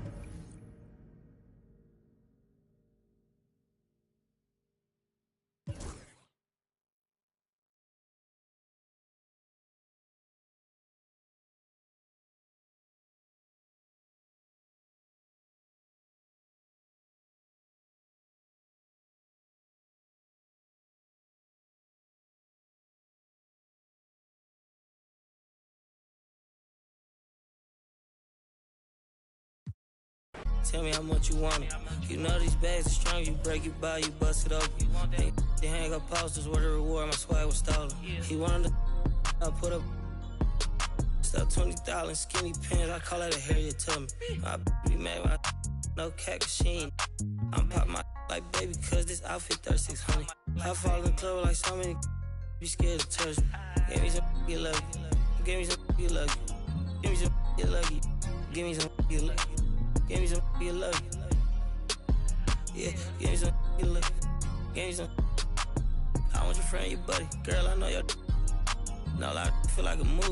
Tell me how much you want it. You know these bags are strong. You break, you buy, you bust it open. They hang up posters where the reward my swag was stolen. He wanted to I put up stuff $20 skinny pants. I call that a Harriet Tubman. My be mad my no cat machine. I'm pop my like baby cause this outfit 3600. I fall in the club like so many be scared to touch me. Give me some get lucky. Give me some get lucky. Give me some get lucky. Give me some get lucky. Give me some get lucky. Yeah, give me some get lucky. Give me some. I want your friend, your buddy. Girl, I know your. No, I feel like a movie.